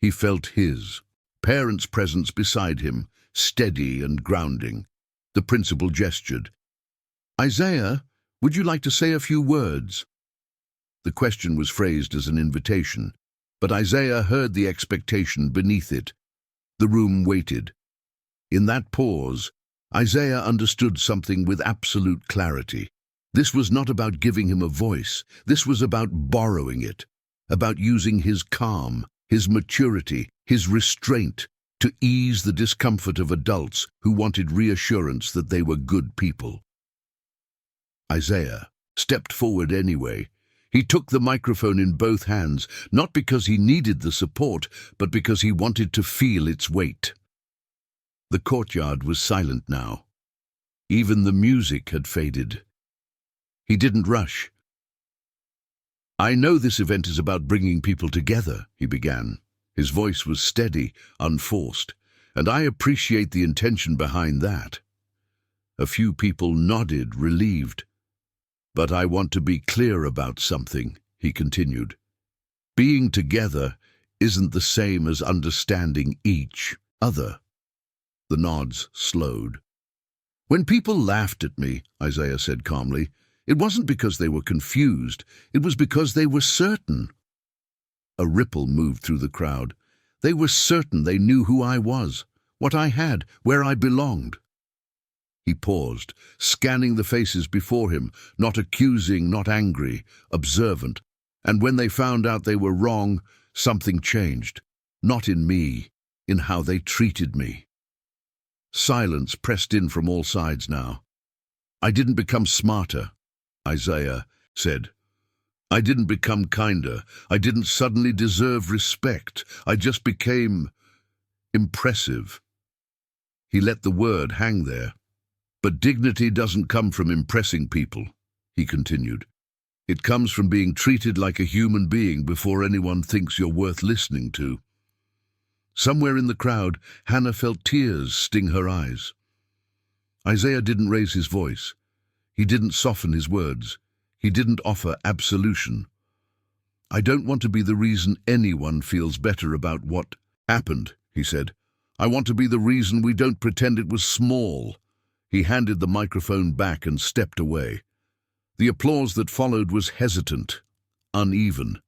He felt his parents' presence beside him, steady and grounding. The principal gestured. "Isaiah, would you like to say a few words?" The question was phrased as an invitation, but Isaiah heard the expectation beneath it. The room waited. In that pause, Isaiah understood something with absolute clarity. This was not about giving him a voice. This was about borrowing it, about using his calm, his maturity, his restraint to ease the discomfort of adults who wanted reassurance that they were good people. Isaiah stepped forward anyway. He took the microphone in both hands, not because he needed the support, but because he wanted to feel its weight. The courtyard was silent now. Even the music had faded. He didn't rush. "I know this event is about bringing people together," he began. His voice was steady, unforced, and I appreciate the intention behind that. A few people nodded, relieved. "But I want to be clear about something," he continued. "Being together isn't the same as understanding each other." The nods slowed. "When people laughed at me," Isaiah said calmly, "it wasn't because they were confused. It was because they were certain." A ripple moved through the crowd. They were certain they knew who I was, what I had, where I belonged. He paused, scanning the faces before him, not accusing, not angry, observant. And when they found out they were wrong, something changed. Not in me, in how they treated me. Silence pressed in from all sides now. I didn't become smarter, Isaiah said. I didn't become kinder. I didn't suddenly deserve respect. I just became impressive. He let the word hang there. But dignity doesn't come from impressing people, he continued. It comes from being treated like a human being before anyone thinks you're worth listening to. Somewhere in the crowd, Hannah felt tears sting her eyes. Isaiah didn't raise his voice. He didn't soften his words. He didn't offer absolution. I don't want to be the reason anyone feels better about what happened, he said. I want to be the reason we don't pretend it was small. He handed the microphone back and stepped away. The applause that followed was hesitant, uneven,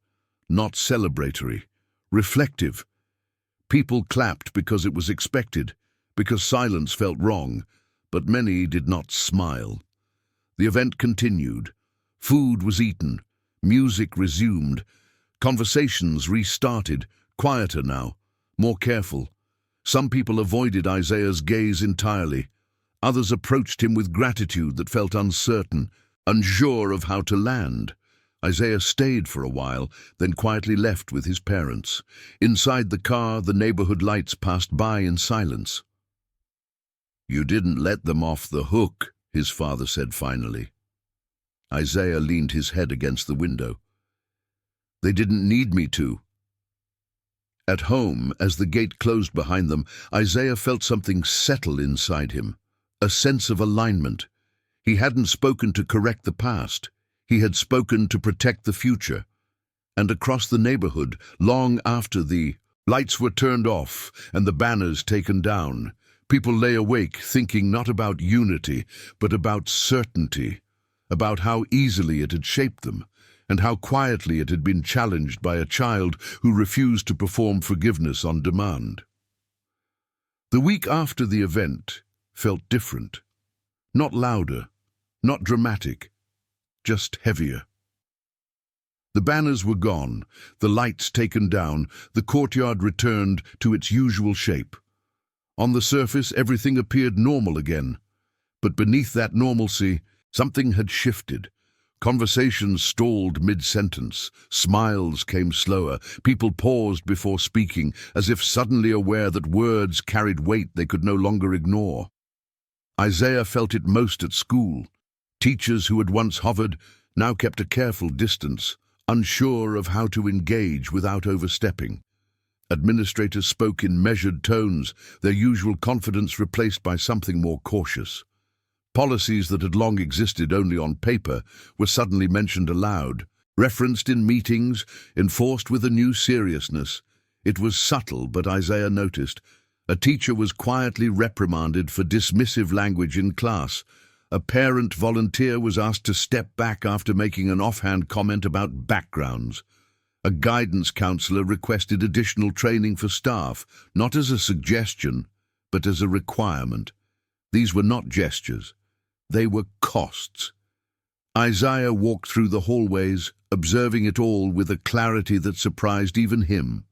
not celebratory, reflective. People clapped because it was expected, because silence felt wrong, but many did not smile. The event continued. Food was eaten, music resumed, conversations restarted, quieter now, more careful. Some people avoided Isaiah's gaze entirely. Others approached him with gratitude that felt uncertain, unsure of how to land. Isaiah stayed for a while, then quietly left with his parents. Inside the car, the neighborhood lights passed by in silence. You didn't let them off the hook, his father said finally. Isaiah leaned his head against the window. They didn't need me to. At home, as the gate closed behind them, Isaiah felt something settle inside him, a sense of alignment. He hadn't spoken to correct the past. He had spoken to protect the future. And across the neighborhood, long after the lights were turned off and the banners taken down, people lay awake thinking not about unity, but about certainty, about how easily it had shaped them, and how quietly it had been challenged by a child who refused to perform forgiveness on demand. The week after the event felt different. Not louder, not dramatic, just heavier. The banners were gone, the lights taken down, the courtyard returned to its usual shape. On the surface, everything appeared normal again. But beneath that normalcy, something had shifted. Conversations stalled mid-sentence. Smiles came slower. People paused before speaking, as if suddenly aware that words carried weight they could no longer ignore. Isaiah felt it most at school. Teachers who had once hovered now kept a careful distance, unsure of how to engage without overstepping. Administrators spoke in measured tones, their usual confidence replaced by something more cautious. Policies that had long existed only on paper were suddenly mentioned aloud, referenced in meetings, enforced with a new seriousness. It was subtle, but Isaiah noticed. A teacher was quietly reprimanded for dismissive language in class. A parent volunteer was asked to step back after making an offhand comment about backgrounds. A guidance counselor requested additional training for staff, not as a suggestion, but as a requirement. These were not gestures. They were costs. Isaiah walked through the hallways, observing it all with a clarity that surprised even him.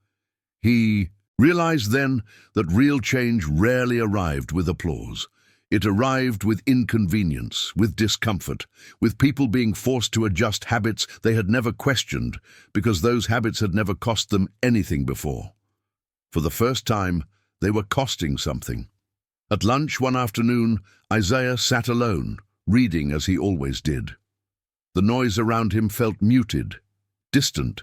He realized then that real change rarely arrived with applause. It arrived with inconvenience, with discomfort, with people being forced to adjust habits they had never questioned because those habits had never cost them anything before. For the first time, they were costing something. At lunch one afternoon, Isaiah sat alone, reading as he always did. The noise around him felt muted, distant.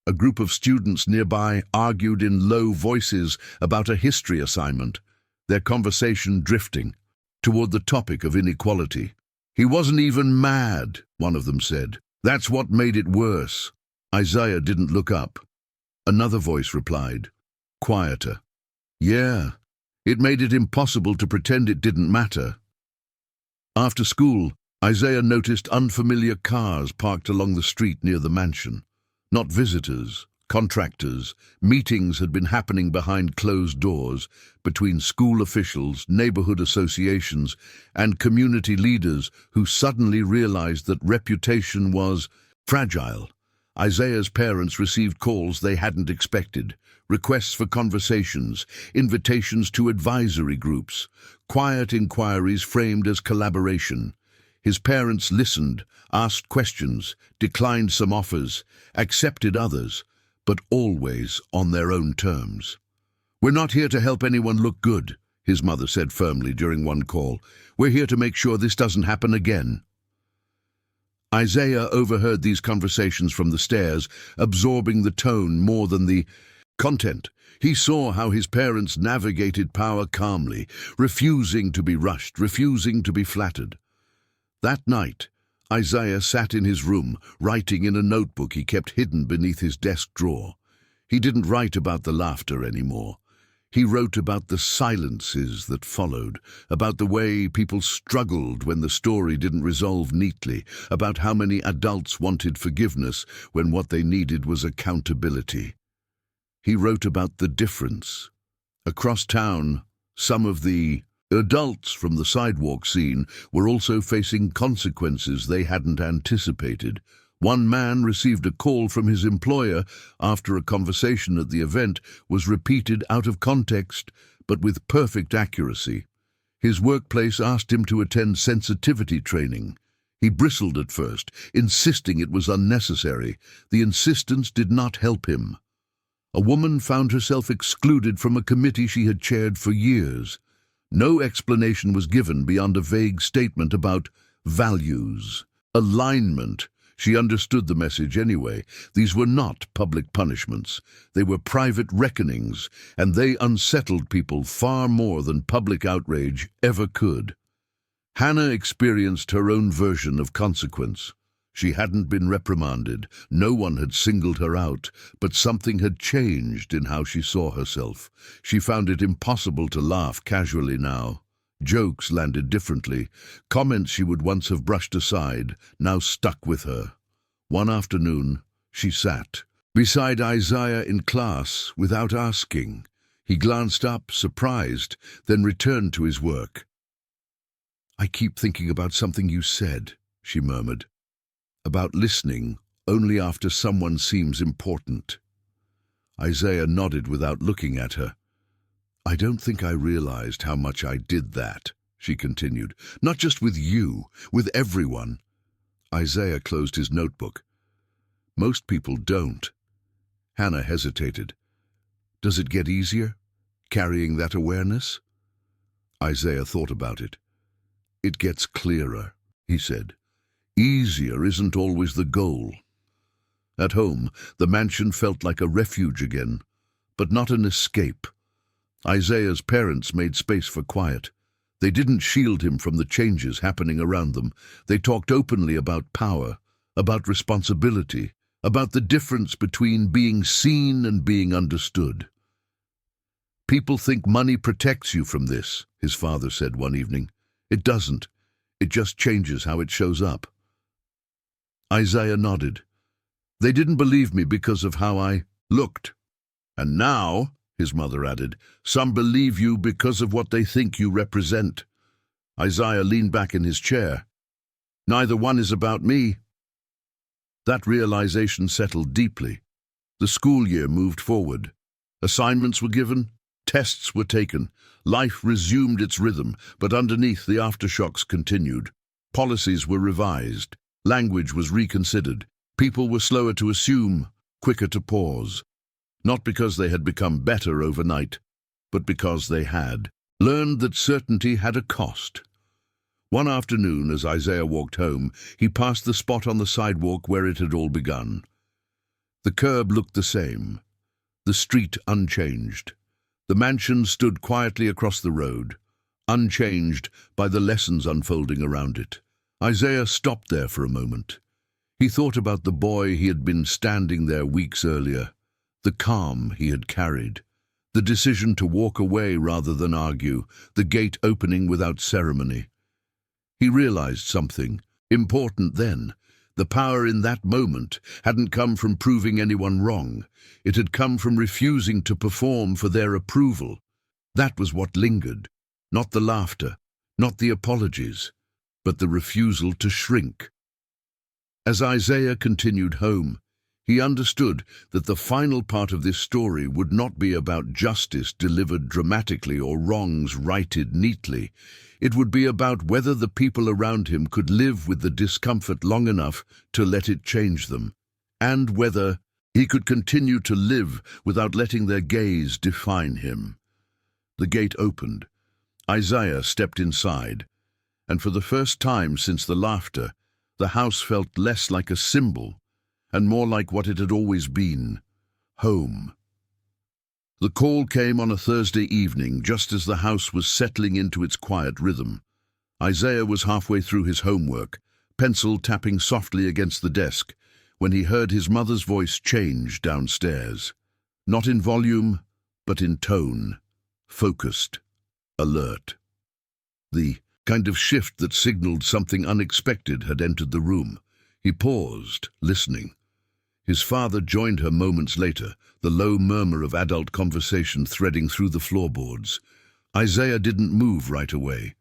A group of students nearby argued in low voices about a history assignment, their conversation drifting toward the topic of inequality. He wasn't even mad, one of them said. That's what made it worse. Isaiah didn't look up. Another voice replied, quieter. Yeah, it made it impossible to pretend it didn't matter. After school, Isaiah noticed unfamiliar cars parked along the street near the mansion. Not visitors, contractors. Meetings had been happening behind closed doors between school officials, neighborhood associations, and community leaders who suddenly realized that reputation was fragile. Isaiah's parents received calls they hadn't expected, requests for conversations, invitations to advisory groups, quiet inquiries framed as collaboration. His parents listened, asked questions, declined some offers, accepted others, but always on their own terms. "We're not here to help anyone look good," his mother said firmly during one call. "We're here to make sure this doesn't happen again." Isaiah overheard these conversations from the stairs, absorbing the tone more than the content. He saw how his parents navigated power calmly, refusing to be rushed, refusing to be flattered. That night, Isaiah sat in his room, writing in a notebook he kept hidden beneath his desk drawer. He didn't write about the laughter anymore. He wrote about the silences that followed, about the way people struggled when the story didn't resolve neatly, about how many adults wanted forgiveness when what they needed was accountability. He wrote about the difference. Across town, some of the adults from the sidewalk scene were also facing consequences they hadn't anticipated. One man received a call from his employer after a conversation at the event was repeated out of context, but with perfect accuracy. His workplace asked him to attend sensitivity training. He bristled at first, insisting it was unnecessary. The insistence did not help him. A woman found herself excluded from a committee she had chaired for years. No explanation was given beyond a vague statement about values, alignment. She understood the message anyway. These were not public punishments. They were private reckonings, and they unsettled people far more than public outrage ever could. Hannah experienced her own version of consequence. She hadn't been reprimanded. No one had singled her out, but something had changed in how she saw herself. She found it impossible to laugh casually now. Jokes landed differently. Comments she would once have brushed aside now stuck with her. One afternoon, she sat beside Isaiah in class without asking. He glanced up, surprised, then returned to his work. "I keep thinking about something you said," she murmured. "About listening only after someone seems important." Isaiah nodded without looking at her. "I don't think I realized how much I did that," she continued. "Not just with you, with everyone." Isaiah closed his notebook. "Most people don't." Hannah hesitated. "Does it get easier, carrying that awareness?" Isaiah thought about it. "It gets clearer," he said. "Easier isn't always the goal." At home, the mansion felt like a refuge again, but not an escape. Isaiah's parents made space for quiet. They didn't shield him from the changes happening around them. They talked openly about power, about responsibility, about the difference between being seen and being understood. "People think money protects you from this," his father said one evening. "It doesn't. It just changes how it shows up." Isaiah nodded. "They didn't believe me because of how I looked. And now," his mother added, "some believe you because of what they think you represent." Isaiah leaned back in his chair. "Neither one is about me." That realization settled deeply. The school year moved forward. Assignments were given, tests were taken. Life resumed its rhythm, but underneath the aftershocks continued. Policies were revised. Language was reconsidered. People were slower to assume, quicker to pause. Not because they had become better overnight, but because they had learned that certainty had a cost. One afternoon, as Isaiah walked home, he passed the spot on the sidewalk where it had all begun. The curb looked the same, the street unchanged. The mansion stood quietly across the road, unchanged by the lessons unfolding around it. Isaiah stopped there for a moment. He thought about the boy he had been standing there weeks earlier, the calm he had carried, the decision to walk away rather than argue, the gate opening without ceremony. He realized something important then. The power in that moment hadn't come from proving anyone wrong. It had come from refusing to perform for their approval. That was what lingered. Not the laughter, not the apologies, but the refusal to shrink. As Isaiah continued home, he understood that the final part of this story would not be about justice delivered dramatically or wrongs righted neatly. It would be about whether the people around him could live with the discomfort long enough to let it change them, and whether he could continue to live without letting their gaze define him. The gate opened. Isaiah stepped inside, and for the first time since the laughter, the house felt less like a symbol and more like what it had always been, home. The call came on a Thursday evening, just as the house was settling into its quiet rhythm. Isaiah was halfway through his homework, pencil tapping softly against the desk, when he heard his mother's voice change downstairs. Not in volume, but in tone, focused, alert. The kind of shift that signaled something unexpected had entered the room. He paused, listening. His father joined her moments later, the low murmur of adult conversation threading through the floorboards. Isaiah didn't move right away.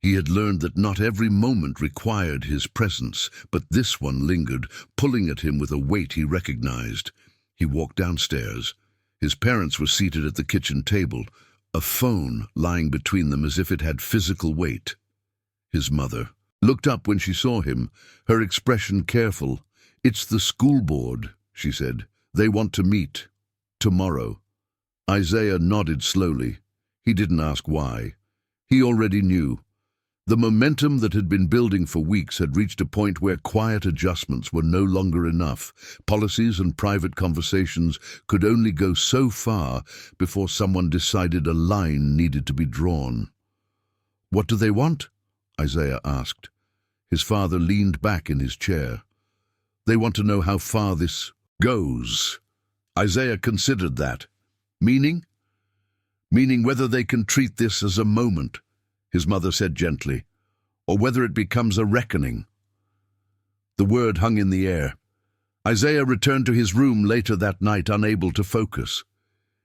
He had learned that not every moment required his presence, but this one lingered, pulling at him with a weight he recognized. He walked downstairs. His parents were seated at the kitchen table, a phone lying between them as if it had physical weight. His mother looked up when she saw him, her expression careful. "It's the school board," she said. "They want to meet. Tomorrow." Isaiah nodded slowly. He didn't ask why. He already knew. The momentum that had been building for weeks had reached a point where quiet adjustments were no longer enough. Policies and private conversations could only go so far before someone decided a line needed to be drawn. "What do they want?" Isaiah asked. His father leaned back in his chair. "They want to know how far this goes." Isaiah considered that. Meaning? Meaning whether they can treat this as a moment, his mother said gently, or whether it becomes a reckoning. The word hung in the air. Isaiah returned to his room later that night, unable to focus.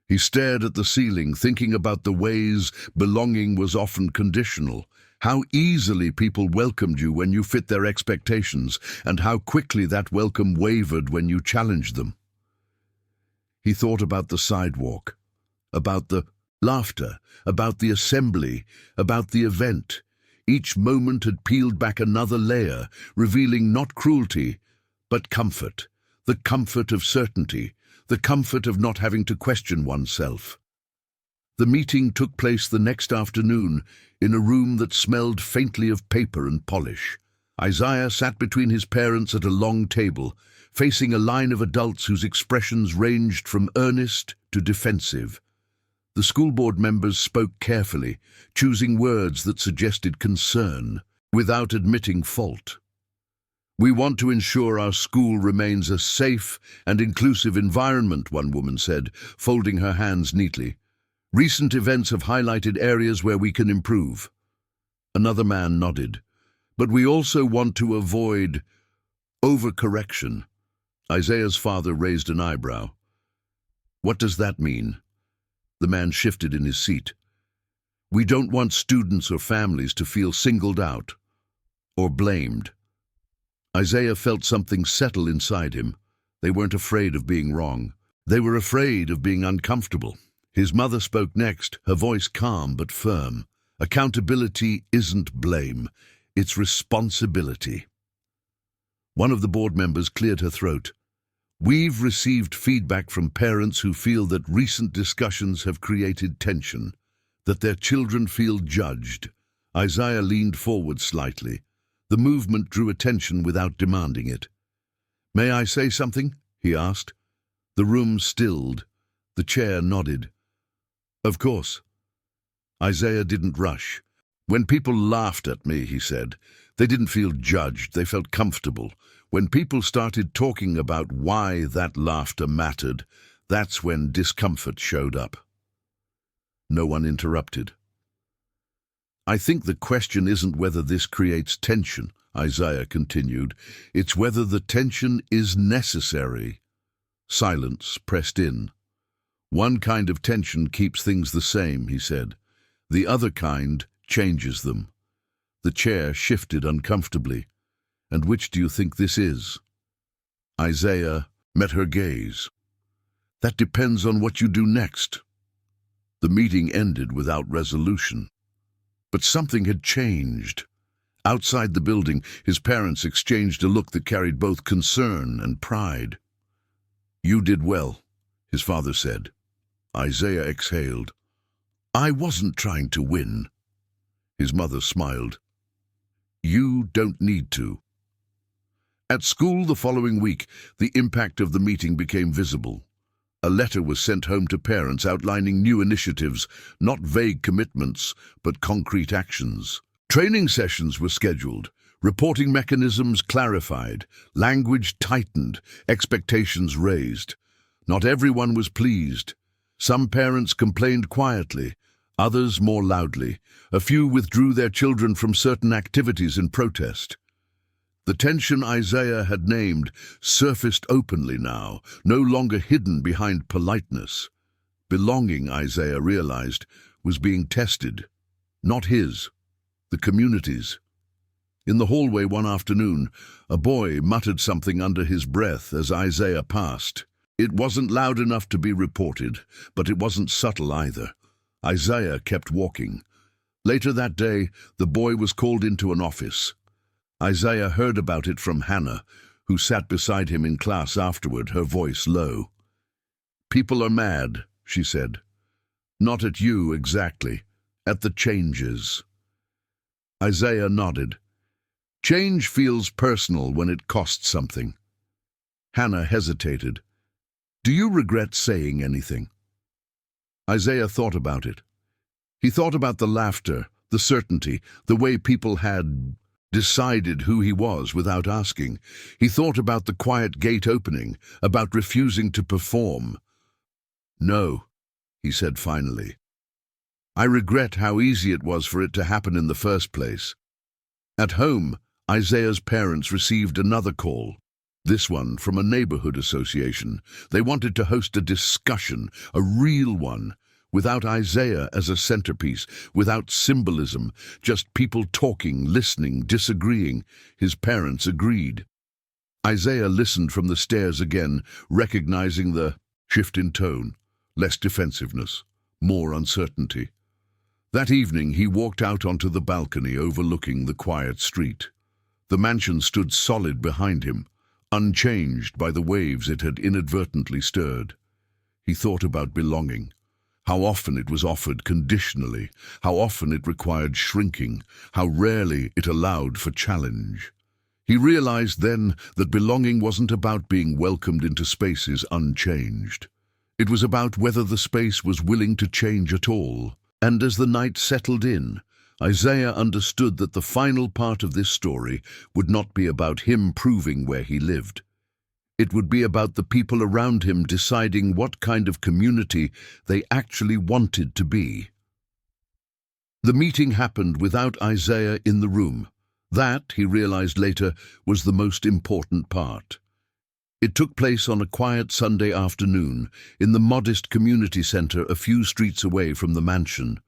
He stared at the ceiling, thinking about the ways belonging was often conditional, how easily people welcomed you when you fit their expectations, and how quickly that welcome wavered when you challenged them. He thought about the sidewalk, about the laughter, about the assembly, about the event. Each moment had peeled back another layer, revealing not cruelty, but comfort, the comfort of certainty, the comfort of not having to question oneself. The meeting took place the next afternoon in a room that smelled faintly of paper and polish. Isaiah sat between his parents at a long table, facing a line of adults whose expressions ranged from earnest to defensive. The school board members spoke carefully, choosing words that suggested concern, without admitting fault. "We want to ensure our school remains a safe and inclusive environment," one woman said, folding her hands neatly. "Recent events have highlighted areas where we can improve." Another man nodded. "But we also want to avoid overcorrection." Isaiah's father raised an eyebrow. "What does that mean?" The man shifted in his seat. "We don't want students or families to feel singled out or blamed." Isaiah felt something settle inside him. They weren't afraid of being wrong. They were afraid of being uncomfortable. His mother spoke next, her voice calm but firm. "Accountability isn't blame, it's responsibility." One of the board members cleared her throat. "We've received feedback from parents who feel that recent discussions have created tension, that their children feel judged." Isaiah leaned forward slightly. The movement drew attention without demanding it. "May I say something?" he asked. The room stilled. The chair nodded. "Of course." Isaiah didn't rush. "When people laughed at me," he said, "they didn't feel judged, they felt comfortable. When people started talking about why that laughter mattered, that's when discomfort showed up." No one interrupted. I think the question isn't whether this creates tension, Isaiah continued. It's whether the tension is necessary. Silence pressed in. One kind of tension keeps things the same, he said. The other kind changes them. The chair shifted uncomfortably. And which do you think this is? Isaiah met her gaze. That depends on what you do next. The meeting ended without resolution. But something had changed. Outside the building, his parents exchanged a look that carried both concern and pride. You did well, his father said. Isaiah exhaled. I wasn't trying to win. His mother smiled. You don't need to. At school the following week, the impact of the meeting became visible. A letter was sent home to parents outlining new initiatives, not vague commitments, but concrete actions. Training sessions were scheduled, reporting mechanisms clarified, language tightened, expectations raised. Not everyone was pleased. Some parents complained quietly, others more loudly. A few withdrew their children from certain activities in protest. The tension Isaiah had named surfaced openly now, no longer hidden behind politeness. Belonging, Isaiah realized, was being tested. Not his, the community's. In the hallway one afternoon, a boy muttered something under his breath as Isaiah passed. It wasn't loud enough to be reported, but it wasn't subtle either. Isaiah kept walking. Later that day, the boy was called into an office. Isaiah heard about it from Hannah, who sat beside him in class afterward, her voice low. People are mad, she said. Not at you exactly, at the changes. Isaiah nodded. Change feels personal when it costs something. Hannah hesitated. Do you regret saying anything? Isaiah thought about it. He thought about the laughter, the certainty, the way people had decided who he was without asking. He thought about the quiet gate opening, about refusing to perform. No, he said finally. I regret how easy it was for it to happen in the first place. At home, Isaiah's parents received another call. This one from a neighborhood association. They wanted to host a discussion, a real one, without Isaiah as a centerpiece, without symbolism, just people talking, listening, disagreeing. His parents agreed. Isaiah listened from the stairs again, recognizing the shift in tone, less defensiveness, more uncertainty. That evening he walked out onto the balcony overlooking the quiet street. The mansion stood solid behind him, unchanged by the waves it had inadvertently stirred. He thought about belonging. How often it was offered conditionally, how often it required shrinking, how rarely it allowed for challenge. He realized then that belonging wasn't about being welcomed into spaces unchanged. It was about whether the space was willing to change at all. And as the night settled in, Isaiah understood that the final part of this story would not be about him proving where he lived. It would be about the people around him deciding what kind of community they actually wanted to be. The meeting happened without Isaiah in the room. That, he realized later, was the most important part. It took place on a quiet Sunday afternoon in the modest community center a few streets away from the mansion.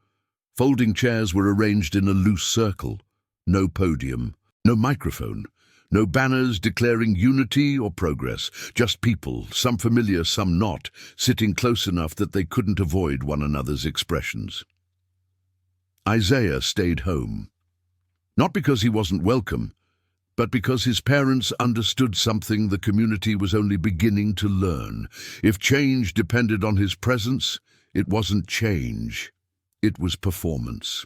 Folding chairs were arranged in a loose circle. No podium, no microphone. No banners declaring unity or progress, just people, some familiar, some not, sitting close enough that they couldn't avoid one another's expressions. Isaiah stayed home. Not because he wasn't welcome, but because his parents understood something the community was only beginning to learn. If change depended on his presence, it wasn't change, it was performance.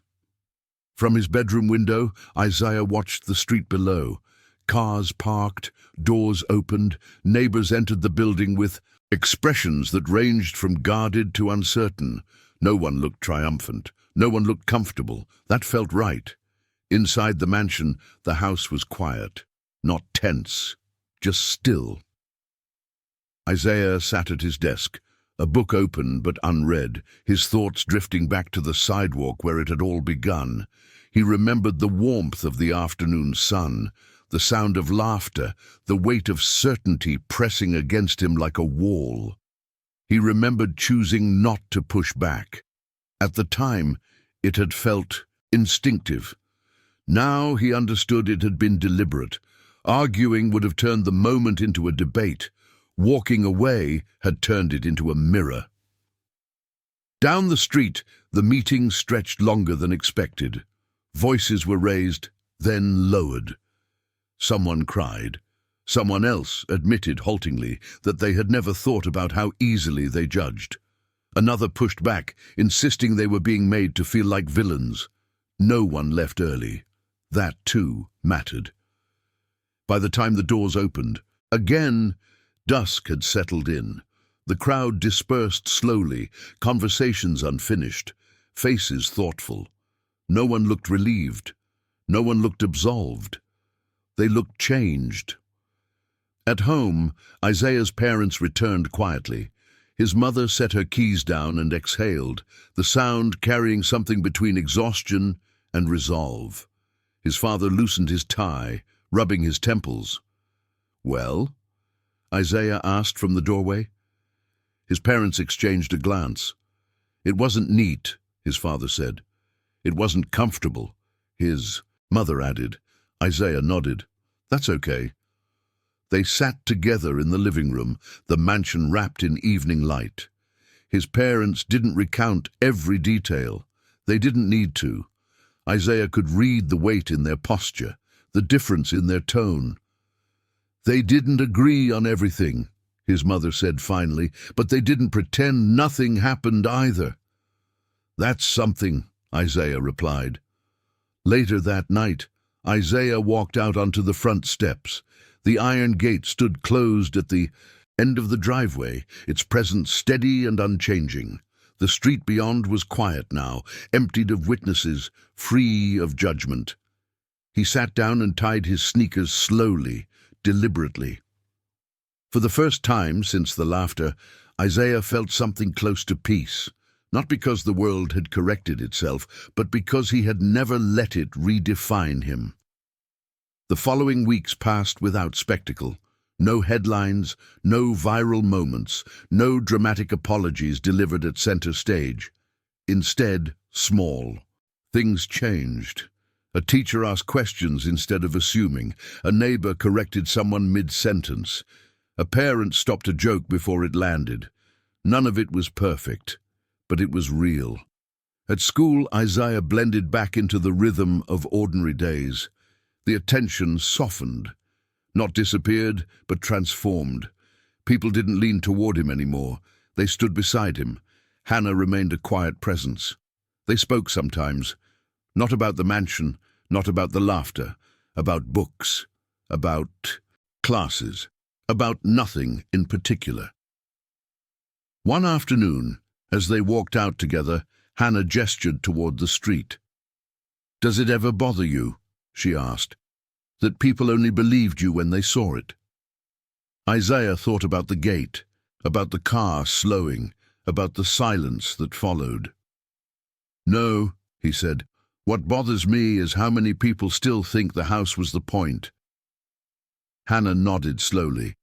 From his bedroom window, Isaiah watched the street below. Cars parked, doors opened, neighbors entered the building with expressions that ranged from guarded to uncertain. No one looked triumphant. No one looked comfortable. That felt right. Inside the mansion, the house was quiet, not tense, just still. Isaiah sat at his desk, a book open but unread, his thoughts drifting back to the sidewalk where it had all begun. He remembered the warmth of the afternoon sun, the sound of laughter, the weight of certainty pressing against him like a wall. He remembered choosing not to push back. At the time, it had felt instinctive. Now he understood it had been deliberate. Arguing would have turned the moment into a debate. Walking away had turned it into a mirror. Down the street, the meeting stretched longer than expected. Voices were raised, then lowered. Someone cried. Someone else admitted haltingly that they had never thought about how easily they judged. Another pushed back, insisting they were being made to feel like villains. No one left early. That, too, mattered. By the time the doors opened, again, dusk had settled in. The crowd dispersed slowly, conversations unfinished, faces thoughtful. No one looked relieved. No one looked absolved. They looked changed. At home, Isaiah's parents returned quietly. His mother set her keys down and exhaled, the sound carrying something between exhaustion and resolve. His father loosened his tie, rubbing his temples. "Well?" Isaiah asked from the doorway. His parents exchanged a glance. "It wasn't neat," his father said. "It wasn't comfortable," his mother added. Isaiah nodded. "That's okay." They sat together in the living room, the mansion wrapped in evening light. His parents didn't recount every detail. They didn't need to. Isaiah could read the weight in their posture, the difference in their tone. "They didn't agree on everything," his mother said finally, "but they didn't pretend nothing happened either." "That's something," Isaiah replied. Later that night, Isaiah walked out onto the front steps. The iron gate stood closed at the end of the driveway, its presence steady and unchanging. The street beyond was quiet now, emptied of witnesses, free of judgment. He sat down and tied his sneakers slowly, deliberately. For the first time since the laughter, Isaiah felt something close to peace, not because the world had corrected itself, but because he had never let it redefine him. The following weeks passed without spectacle. No headlines, no viral moments, no dramatic apologies delivered at center stage. Instead, small. Things changed. A teacher asked questions instead of assuming. A neighbor corrected someone mid-sentence. A parent stopped a joke before it landed. None of it was perfect, but it was real. At school, Isaiah blended back into the rhythm of ordinary days. The attention softened. Not disappeared, but transformed. People didn't lean toward him anymore. They stood beside him. Hannah remained a quiet presence. They spoke sometimes. Not about the mansion, not about the laughter. About books. About classes. About nothing in particular. One afternoon, as they walked out together, Hannah gestured toward the street. "Does it ever bother you," she asked, "that people only believed you when they saw it?" Isaiah thought about the gate, about the car slowing, about the silence that followed. "No," he said. "What bothers me is how many people still think the house was the point." Hannah nodded slowly.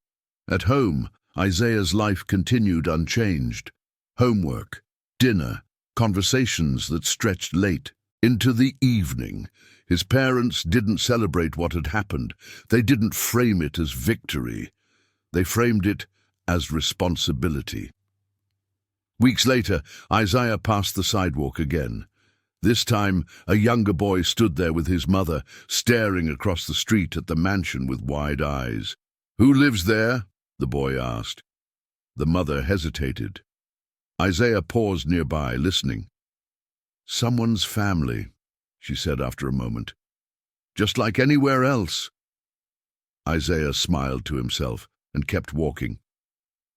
At home, Isaiah's life continued unchanged. Homework, dinner, conversations that stretched late into the evening. His parents didn't celebrate what had happened. They didn't frame it as victory. They framed it as responsibility. Weeks later, Isaiah passed the sidewalk again. This time, a younger boy stood there with his mother, staring across the street at the mansion with wide eyes. "Who lives there?" the boy asked. The mother hesitated. Isaiah paused nearby, listening. "Someone's family," she said after a moment. "Just like anywhere else." Isaiah smiled to himself and kept walking.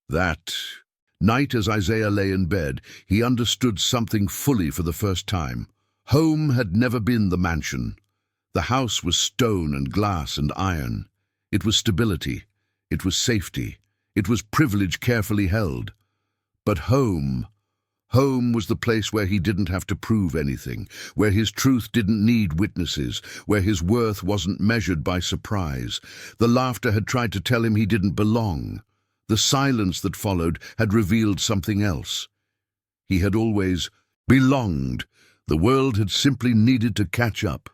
That night, as Isaiah lay in bed, he understood something fully for the first time. Home had never been the mansion. The house was stone and glass and iron. It was stability. It was safety. It was privilege carefully held. But home, home was the place where he didn't have to prove anything, where his truth didn't need witnesses, where his worth wasn't measured by surprise. The laughter had tried to tell him he didn't belong. The silence that followed had revealed something else. He had always belonged. The world had simply needed to catch up.